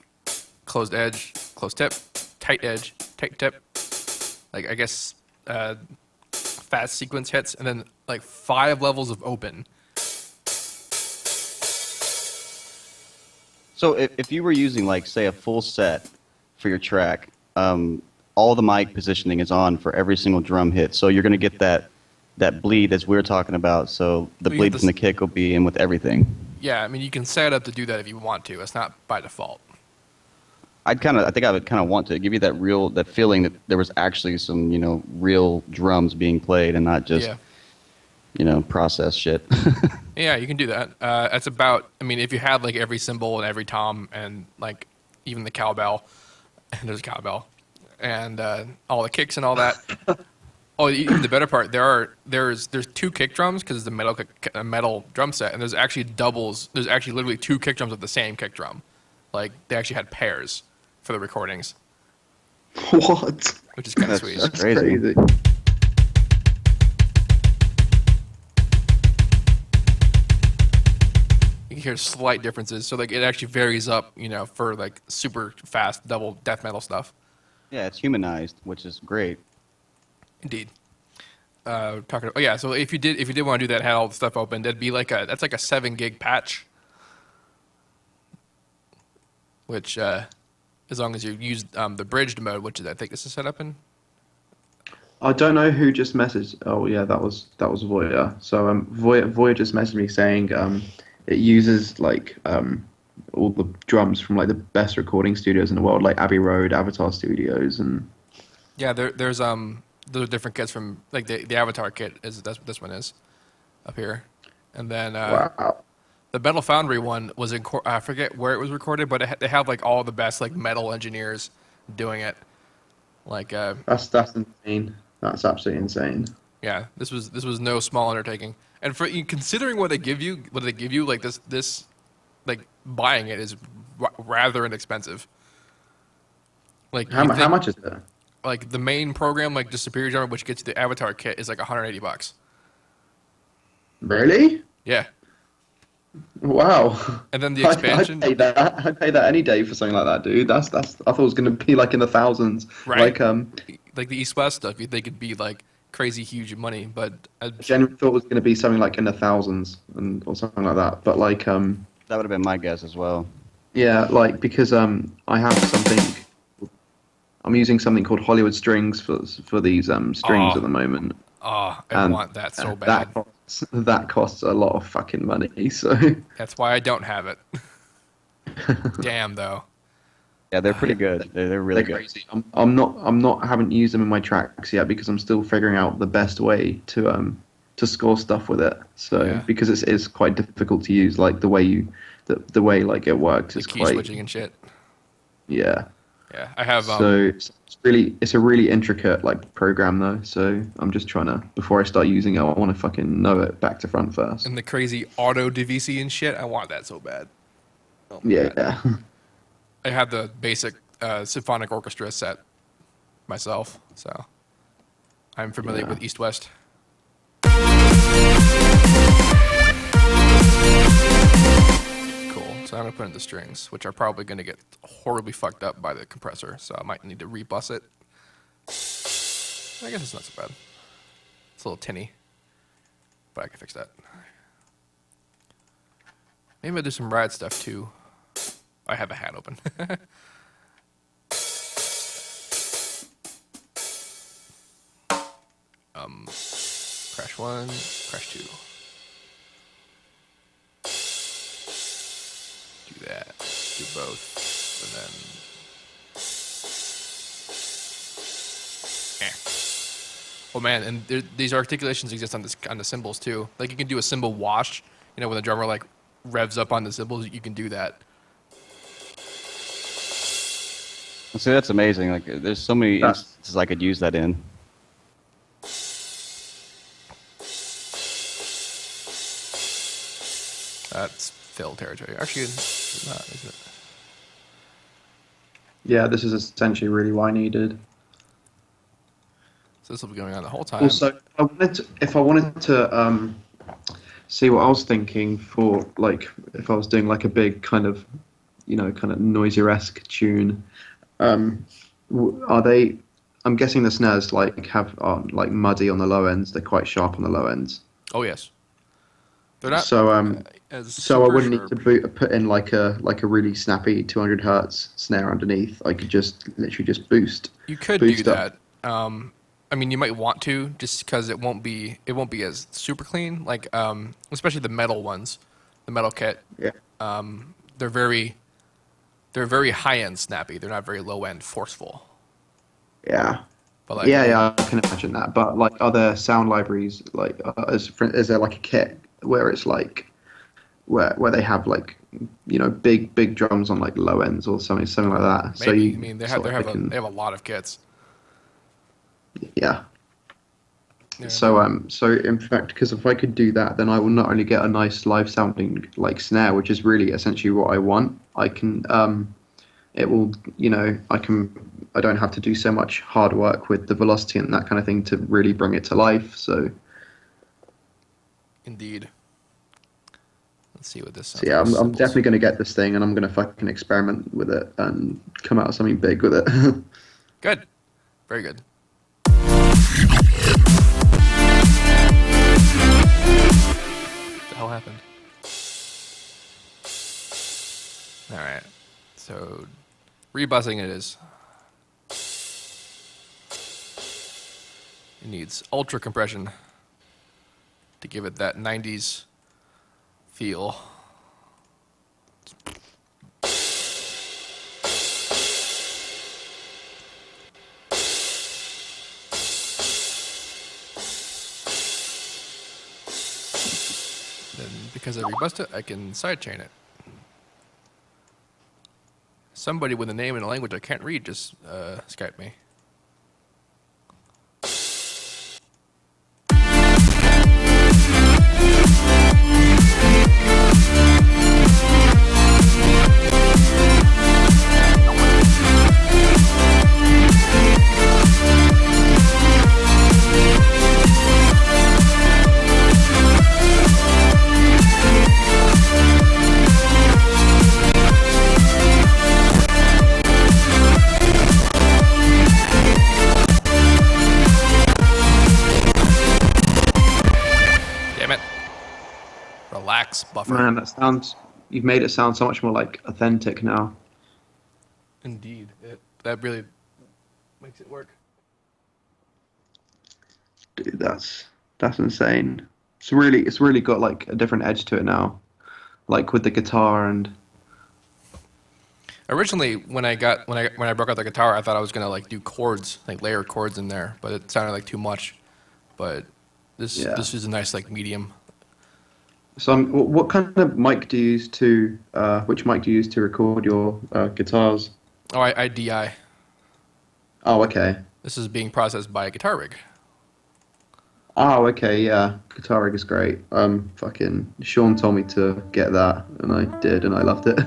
closed edge, closed tip, tight edge, tight tip. Like I guess fast sequence hits, and then like 5 levels of open. So if you were using like say a full set for your track, all the mic positioning is on for every single drum hit. So you're going to get that bleed as we were talking about. So the Well, bleed from the kick will be in with everything. Yeah, I mean you can set it up to do that if you want to. It's not by default. I think I would kind of want to give you that feeling that there was actually some, real drums being played and not just, process shit. Yeah, you can do that. That's about. I mean, if you had like every cymbal and every tom and like even the cowbell, and there's a cowbell, and all the kicks and all that. Oh, even the better part, there's 2 kick drums because it's a metal drum set, and there's actually doubles. There's actually literally 2 kick drums of the same kick drum. Like they actually had pairs for the recordings, What? which is kind of sweet. That's crazy. You can hear slight differences, so like it actually varies up, for like super fast double death metal stuff. Yeah, it's humanized, which is great. Indeed. So if you did want to do that, had all the stuff open, that'd be that's like a 7 gig patch, which as long as you use the bridged mode, which I think this is set up in. I don't know who just messaged. Oh yeah, that was Voya. So Voya just messaged me saying it uses like all the drums from like the best recording studios in the world, like Abbey Road, Avatar Studios, and Yeah, there's different kits from like the Avatar kit that's what this one is up here, and then wow. the Metal Foundry one was in I forget where it was recorded, but they have like all the best like metal engineers doing it. Like That's insane. That's absolutely insane. yeah, this was no small undertaking, and for considering what they give you, like this like buying it is rather inexpensive. Like How much is it? like the main program, like the Superior Drummer, which gets you the Avatar kit, is like $180. Really? Yeah, Wow. and then the expansion. I'd pay that. I'd pay that any day for something like that, dude. That's. I thought it was gonna be like in the thousands. Right. Like Like the East West stuff, you think it'd be like crazy huge money, but Genuinely thought it was gonna be something like in the thousands or something like that. But like That would have been my guess as well. yeah, like because I have something. I'm using something called Hollywood Strings for these strings Oh. at the moment. I And want that so bad. That costs a lot of fucking money. So That's why I don't have it. Damn though. Yeah, they're pretty good. They're really they're good. crazy. Haven't used them in my tracks yet because I'm still figuring out the best way to score stuff with it. So Yeah. because it's quite difficult to use, like the way like it works is Key quite switching and shit. yeah. Yeah, I have. So it's a really intricate like program though. So I'm just trying to before I start using it, I want to fucking know it back to front first. And the crazy auto DVC and shit. I want that so bad. Oh my Yeah, God. yeah. I have the basic symphonic orchestra set myself, so I'm familiar Yeah. with East West. Cool. So I'm gonna put in the strings, which are probably gonna get horribly fucked up by the compressor, so I might need to rebus it. I guess it's not so bad. It's a little tinny, but I can fix that. Maybe I'll do some ride stuff too. I have a hat open. Crash 1, crash 2. Do that. Do both. And then. Oh man, and these articulations exist on the cymbals too. Like you can do a cymbal wash. When the drummer like revs up on the cymbals, you can do that. See, that's amazing. Like, there's so many instances I could use that in. That's fill territory. Actually, it's not, is it? Yeah, this is essentially really what I needed. So this will be going on the whole time. Also, if I wanted to see what I was thinking for, like, if I was doing like a big kind of, kind of noisier-esque tune, are they? I'm guessing the snares are like muddy on the low ends. They're quite sharp on the low ends. Oh yes. They're not. So as so I super wouldn't sharp. need to put in like a really snappy 200 hertz snare underneath. I could just literally just boost. You could do boost up. that. I mean, you might want to, just because it won't be as super clean. Like, especially the metal ones, the metal kit. Yeah. They're very high end snappy. They're not very low end forceful. Yeah. But like, Yeah, I can imagine that. But like, are there sound libraries like is there like a kit where it's like where they have like big drums on like low ends or something like that? Maybe. So I mean, they have a lot of kits. Yeah. Yeah. So in fact, because if I could do that, then I will not only get a nice live sounding like snare, which is really essentially what I want. I can it will I don't have to do so much hard work with the velocity and that kind of thing to really bring it to life. So Indeed. Let's see what this sounds so yeah, like. I'm definitely going to get this thing and I'm going to fucking experiment with it and come out with something big with it. Good. Very good. What the hell happened? Alright. So, rebuzzing it is. It needs ultra compression to give it that 90s feel. Then, because I rebust it, I can sidechain it. Somebody with a name in a language I can't read just Skype me. Relax, buffer. Man, you've made it sound so much more like authentic now. Indeed. That really makes it work. Dude, that's insane. It's really got like a different edge to it now. Like with the guitar and Originally, when I broke out the guitar, I thought I was gonna like do chords, like layer chords in there, but it sounded like too much. But this is a nice like medium. so what kind of mic do you use to which mic do you use to record your guitars? Oh, I DI. Oh, okay. This is being processed by a guitar rig. Oh, okay, yeah. Guitar rig is great. Fucking Shaun told me to get that, and I did, and I loved it.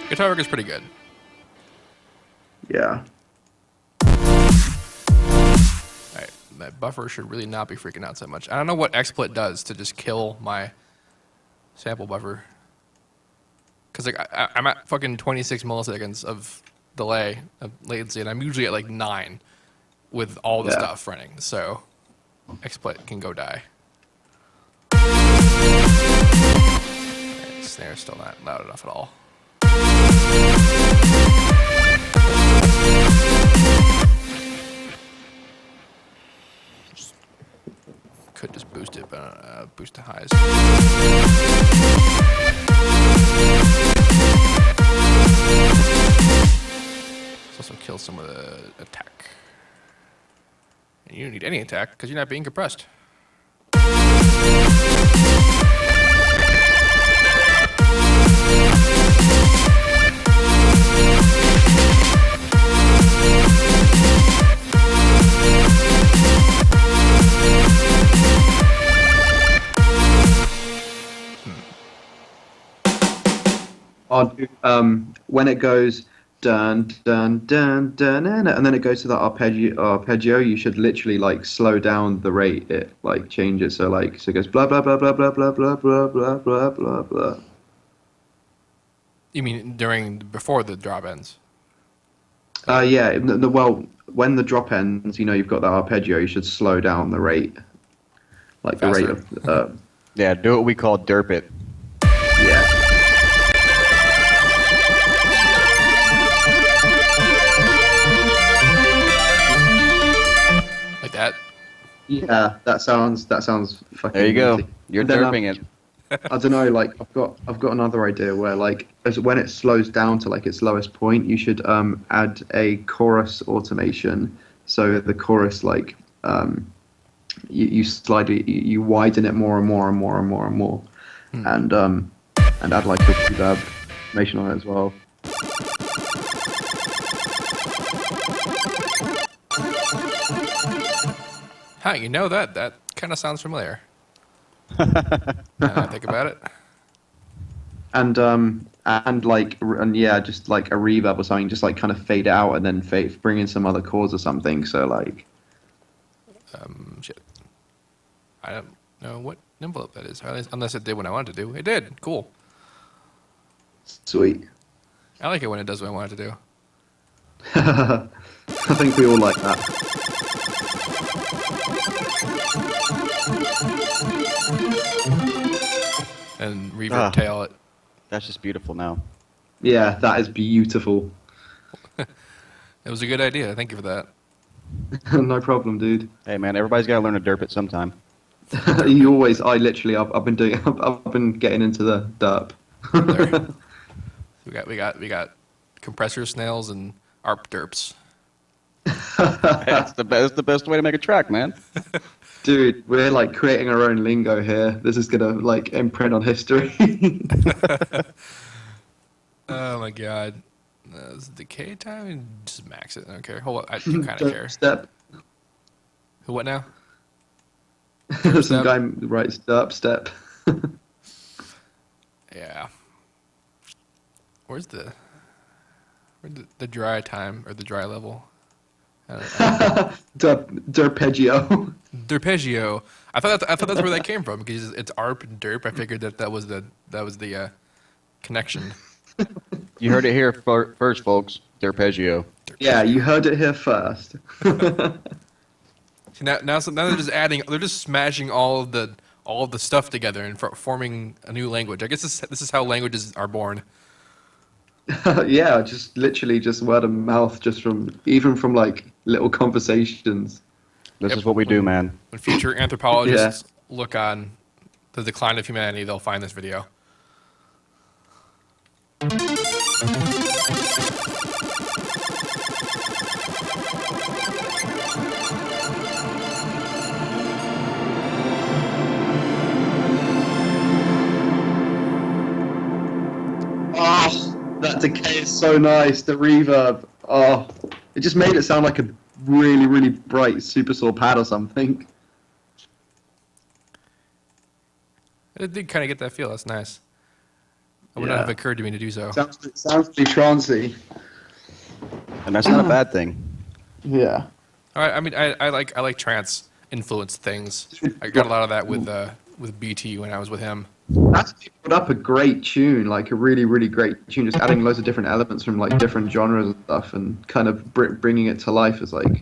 Guitar rig is pretty good. Yeah. Alright, that buffer should really not be freaking out so much. I don't know what XSplit does to just kill my sample buffer. Because like I'm at fucking 26 milliseconds of delay, of latency, and I'm usually at like 9 with all the stuff running. So XSplit can go die. Alright, snare's still not loud enough at all. Could just boost it, but boost to highs. Let's also kill some of the attack. And you don't need any attack because you're not being compressed. When it goes dun dun dun dun, and then it goes to the arpeggio, you should literally like slow down the rate. It like changes. So it goes blah blah blah blah blah blah blah blah blah blah blah blah. You mean before the drop ends? Yeah. Well, when the drop ends, you've got the arpeggio. You should slow down the rate, like Faster. the rate of. Yeah, do what we call derp it. Yeah. Like that? Yeah, that sounds fucking. There you go. nutty. You're And then, derping it. I don't know. Like I've got another idea where when it slows down to like its lowest point, you should add a chorus automation. So the chorus you widen it more and more and more and more and more, and add like a reverb automation on it as well. Huh, you know that? That kind of sounds familiar. Now that I think about it. And just like a reverb or something, just like kind of fade out and then bring in some other chords or something. So like, Shit. I don't know what envelope that is, unless it did what I wanted to do. It did. Cool. sweet. I like it when it does what I want it to do. I think we all like that. And reverb tail it. That's just beautiful now. Yeah, that is beautiful. It was a good idea. Thank you for that. No problem, dude. Hey man, everybody's got to learn to derp it sometime. I've been getting into the derp. There. We got compressor snails and ARP derps. That's the best way to make a track, man. Dude, we're like creating our own lingo here. This is gonna like imprint on history. Oh my god. Is it decay time? Just max it. I don't care. Hold on. I do kind of care. Step. Who? What now? Some guy writes derp step. Yeah. Where's the dry time or the dry level? Derpeggio. Derpeggio. I thought that's where that came from because it's ARP and derp. I figured that was the connection. You heard it here first, folks. Derpeggio. Yeah, you heard it here first. See, now they're just they're just smashing all of the stuff together and forming a new language. I guess this is how languages are born. Yeah, just literally just word of mouth, just from like little conversations. This is what we do, man. When future anthropologists look on the decline of humanity, they'll find this video. Oh, that decay is so nice. The reverb. Oh, it just made it sound like a really, really bright super saw pad or something. It did kind of get that feel. That's nice. It would not have occurred to me to do so. Sounds pretty trancy. And that's not a bad thing. Yeah. I mean, I like trance influenced things. I got a lot of that with BT when I was with him. That's put up a great tune, like a really, really great tune. Just adding loads of different elements from like different genres and stuff, and kind of bringing it to life as like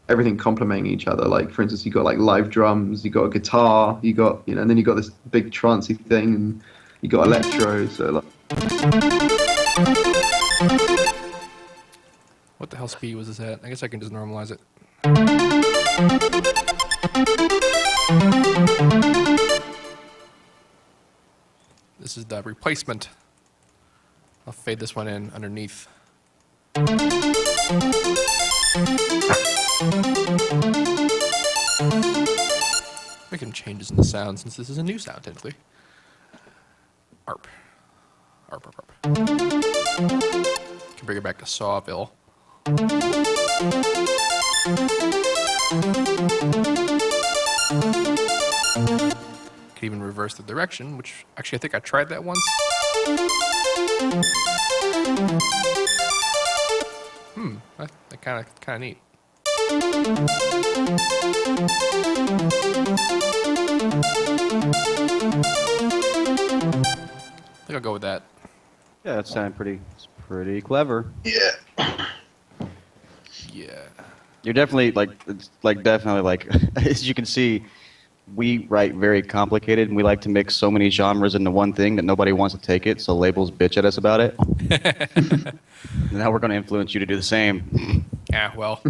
everything complementing each other. Like for instance, you got like live drums, you got a guitar, you got and then you got this big trancey thing, and you got electro. So like. What the hell speed was this at? I guess I can just normalize it. This is the replacement. I'll fade this one in underneath. Making changes in the sound since this is a new sound, technically. ARP. ARP, ARP, ARP. Can bring it back to Sawville. Can even reverse the direction, which actually I think I tried that once. That kind of neat. I think I'll go with that. Yeah, that sounded pretty clever. Yeah. Yeah. You're definitely definitely as you can see, we write very complicated, and we like to mix so many genres into one thing that nobody wants to take it. So labels bitch at us about it. Now we're going to influence you to do the same. Yeah, well,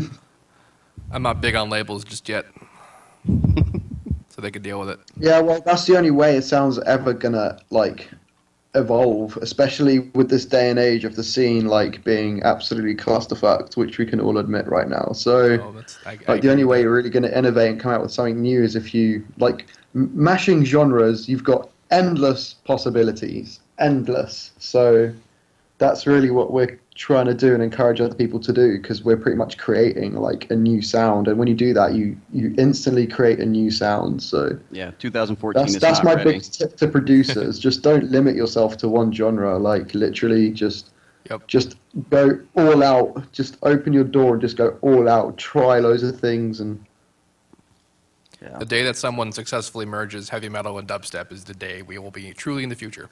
I'm not big on labels just yet, so they could deal with it. Yeah, well, that's the only way it sounds ever gonna like evolve, especially with this day and age of the scene like being absolutely clusterfucked, which we can all admit right now. So, the only way you're really going to innovate and come out with something new is if you like mashing genres. You've got endless possibilities, endless. So that's really what we're trying to do and encourage other people to do, because we're pretty much creating like a new sound, and when you do that, you instantly create a new sound. So yeah, 2014 that's not my ready. big tip to producers. Just don't limit yourself to one genre. Like literally just go all out. Just open your door and just go all out. Try loads of things. And the day that someone successfully merges heavy metal and dubstep is the day we will be truly in the future.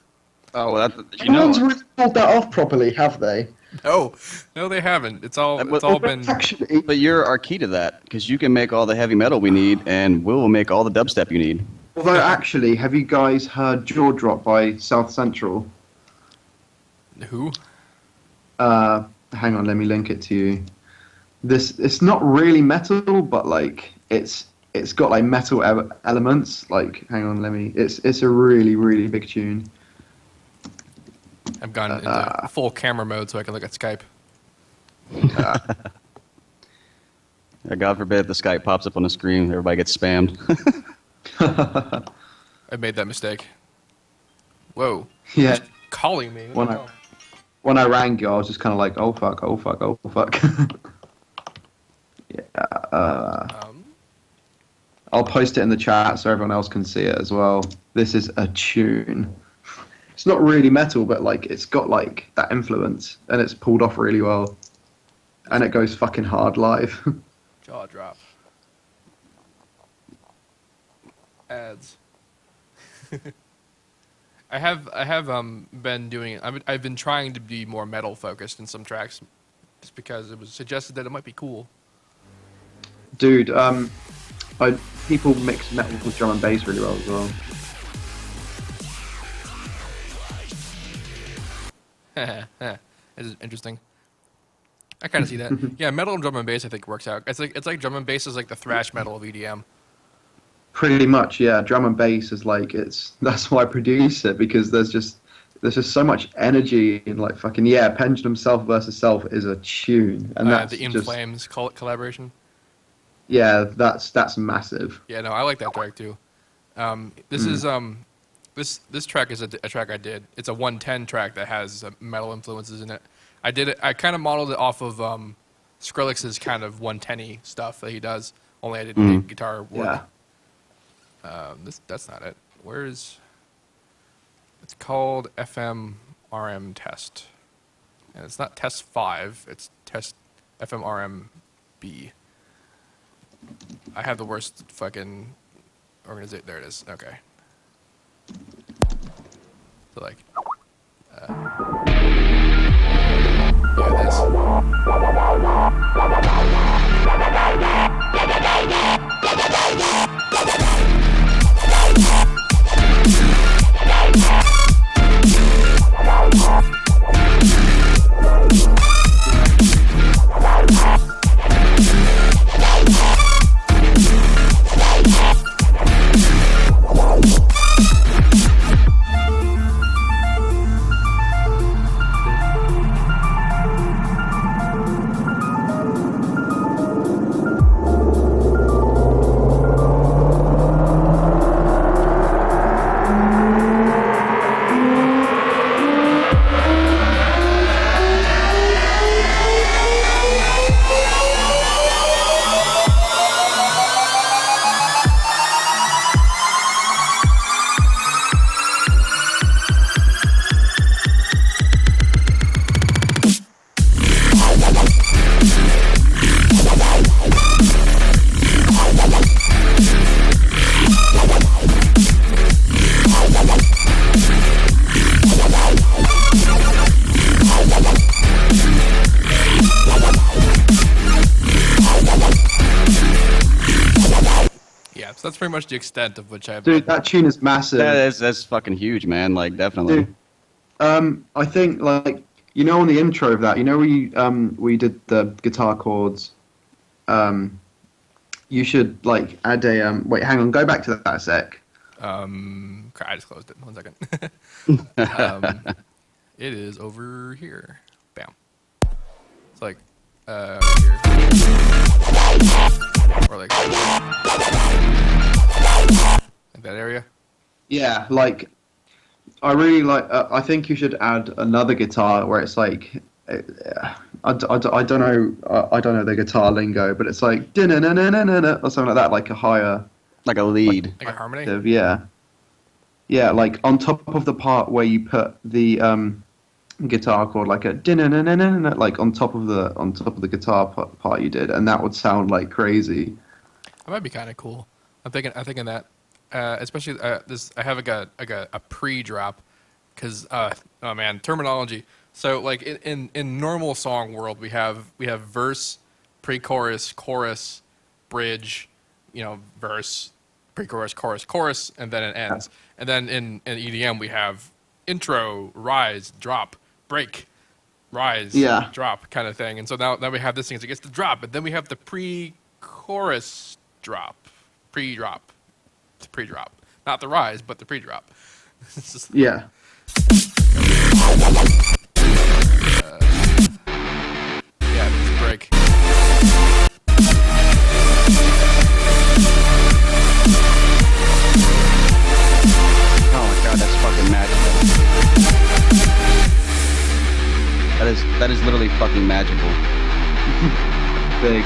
Oh, well, no one's really pulled that off properly, have they? No, they haven't. It's all been. Actually, but you're our key to that, because you can make all the heavy metal we need, and we'll make all the dubstep you need. Although, actually, have you guys heard Jaw Drop by South Central? Who? Hang on, let me link it to you. It's not really metal, but like it's got like metal elements. Like, hang on, it's a really, really big tune. I've gone into full camera mode so I can look at Skype. God forbid the Skype pops up on the screen, everybody gets spammed. I made that mistake. Whoa. Yeah. Who's calling me? When I rang you, I was just kind of like, oh fuck. Yeah. I'll post it in the chat so everyone else can see it as well. This is a tune. It's not really metal, but like it's got like that influence, and it's pulled off really well, and it goes fucking hard live. Jaw drop. Ads. I have been doing. I've been trying to be more metal focused in some tracks, just because it was suggested that it might be cool. Dude, people mix metal with drum and bass really well as well. It's interesting. I kind of see that. Yeah, metal and drum and bass I think works out. It's like drum and bass is like the thrash metal of EDM. Pretty much, yeah. Drum and bass is like that's why I produce it, because there's just so much energy in like fucking Pendulum Self versus Self is a tune, and that's the In Flames collaboration. Yeah, that's massive. Yeah, no, I like that track too. This is This track is a track I did. It's a 110 track that has metal influences in it. I did it. I kind of modeled it off of Skrillex's kind of 110-y stuff that he does. Only I didn't do guitar work. Yeah. That's not it. Where is? It's called FMRM Test, and it's not Test 5. It's Test FMRM B. I have the worst fucking organization. There it is. Okay. So like, yeah, this. that's pretty much the extent of which I've. Dude, that tune is massive. That's fucking huge, man. Like definitely. Dude, I think like on the intro of that, we did the guitar chords. You should like add a wait, hang on, go back to that a sec. I just closed it. 1 second. It is over here. Bam. It's like here. Or like that area. Yeah, like I really like. I think you should add another guitar where it's like. I don't know. I don't know the guitar lingo, but it's like or something like that, like a higher, Like a lead. Like a harmony. Yeah, like on top of the part where you put the guitar chord, like a like on top of the guitar part you did, and that would sound like crazy. That might be kind of cool. I'm thinking that, especially this. I have like a pre-drop, because oh man, terminology. So like in normal song world, we have verse, pre-chorus, chorus, bridge, verse, pre-chorus, chorus, chorus, and then it ends. And then in EDM we have intro, rise, drop, break, rise, drop kind of thing. And so now we have this thing. So it gets the drop, but then we have the pre-chorus drop, pre-drop, not the rise, but the pre-drop. Yeah. Yeah, it's a break. Oh my god, that's fucking magical. That is literally fucking magical. Big.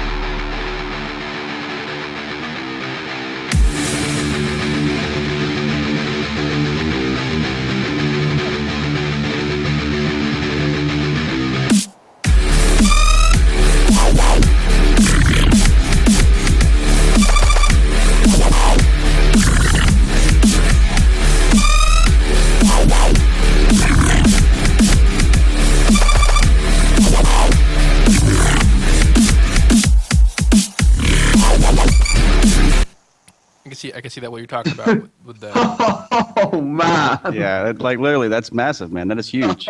I can see that what you're talking about with the. Oh man. Yeah, like literally, that's massive, man. That is huge.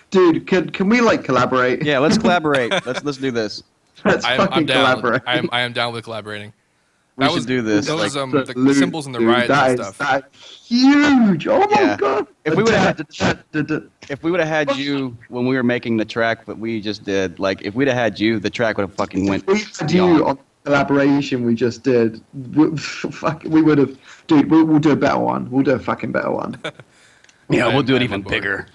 Dude, can we like collaborate? Yeah, let's collaborate. Let's do this. Let's fucking I'm down. collaborate. I am down with collaborating. We should do this. Those Like, the symbols and the rides and stuff. That's huge. Oh my Yeah. god. If we would have had you when we were making the track that we just did, like if we'd have had you, the track would have fucking went. we had you on the collaboration we just did, we would have. Dude, we'll do a better one. We'll do a fucking better one. Yeah, we'll do it I'm even on board. bigger.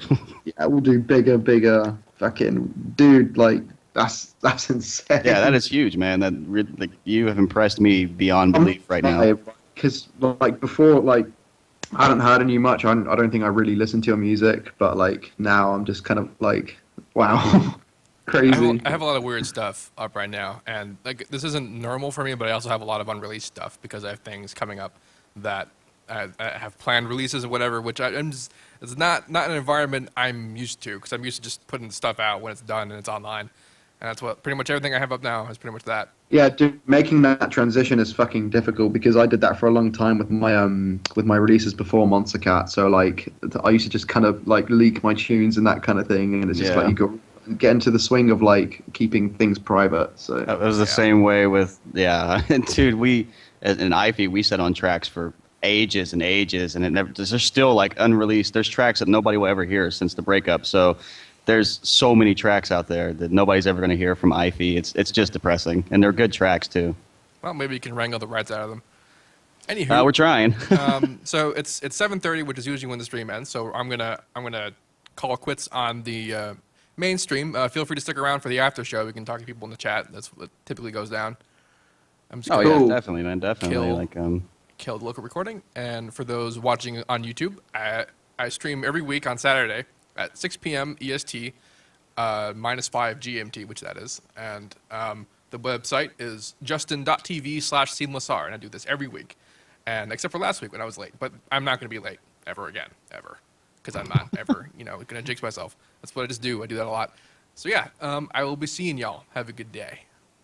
Yeah, we'll do bigger. Fucking dude, like that's insane. Yeah, that is huge, man. Like you have impressed me beyond belief right now. Because like before, like I hadn't heard of you much. I don't think I really listened to your music, but like now I'm just kind of like, wow, crazy. I have a lot of weird stuff up right now, and like this isn't normal for me, but I also have a lot of unreleased stuff because I have things coming up that I have planned releases or whatever, which it's not an environment I'm used to, because I'm used to just putting stuff out when it's done and it's online, and that's what pretty much everything I have up now is pretty much that. Yeah, dude, making that transition is fucking difficult because I did that for a long time with my releases before Monster Cat. So like I used to just kind of like leak my tunes and that kind in thing, and it's just like you go get into the swing of like keeping things private. So It was the same way with dude. We in IFE we sat on tracks for ages and ages, and it never. There's still like unreleased. There's tracks that nobody will ever hear since the breakup. So there's so many tracks out there that nobody's ever going to hear from IFE. It's just depressing, and they're good tracks too. Well, maybe you can wrangle the rights out of them. Anywho, We're trying. so it's 7:30, which is usually when the stream ends. So I'm gonna call quits on the main stream. Feel free to stick around for the after show. We can talk to people in the chat. That's what typically goes down. I'm just Oh gonna yeah, definitely, man, definitely. kill the local recording. And for those watching on YouTube, I stream every week on Saturday at 6 p.m. EST, -5 GMT, which that is. And the website is justin.tv/SeamlessR, and I do this every week. And except for last week when I was late, but I'm not going to be late ever again, because I'm not ever, going to jinx myself. That's what I just do. I do that a lot. So yeah, I will be seeing y'all. Have a good day.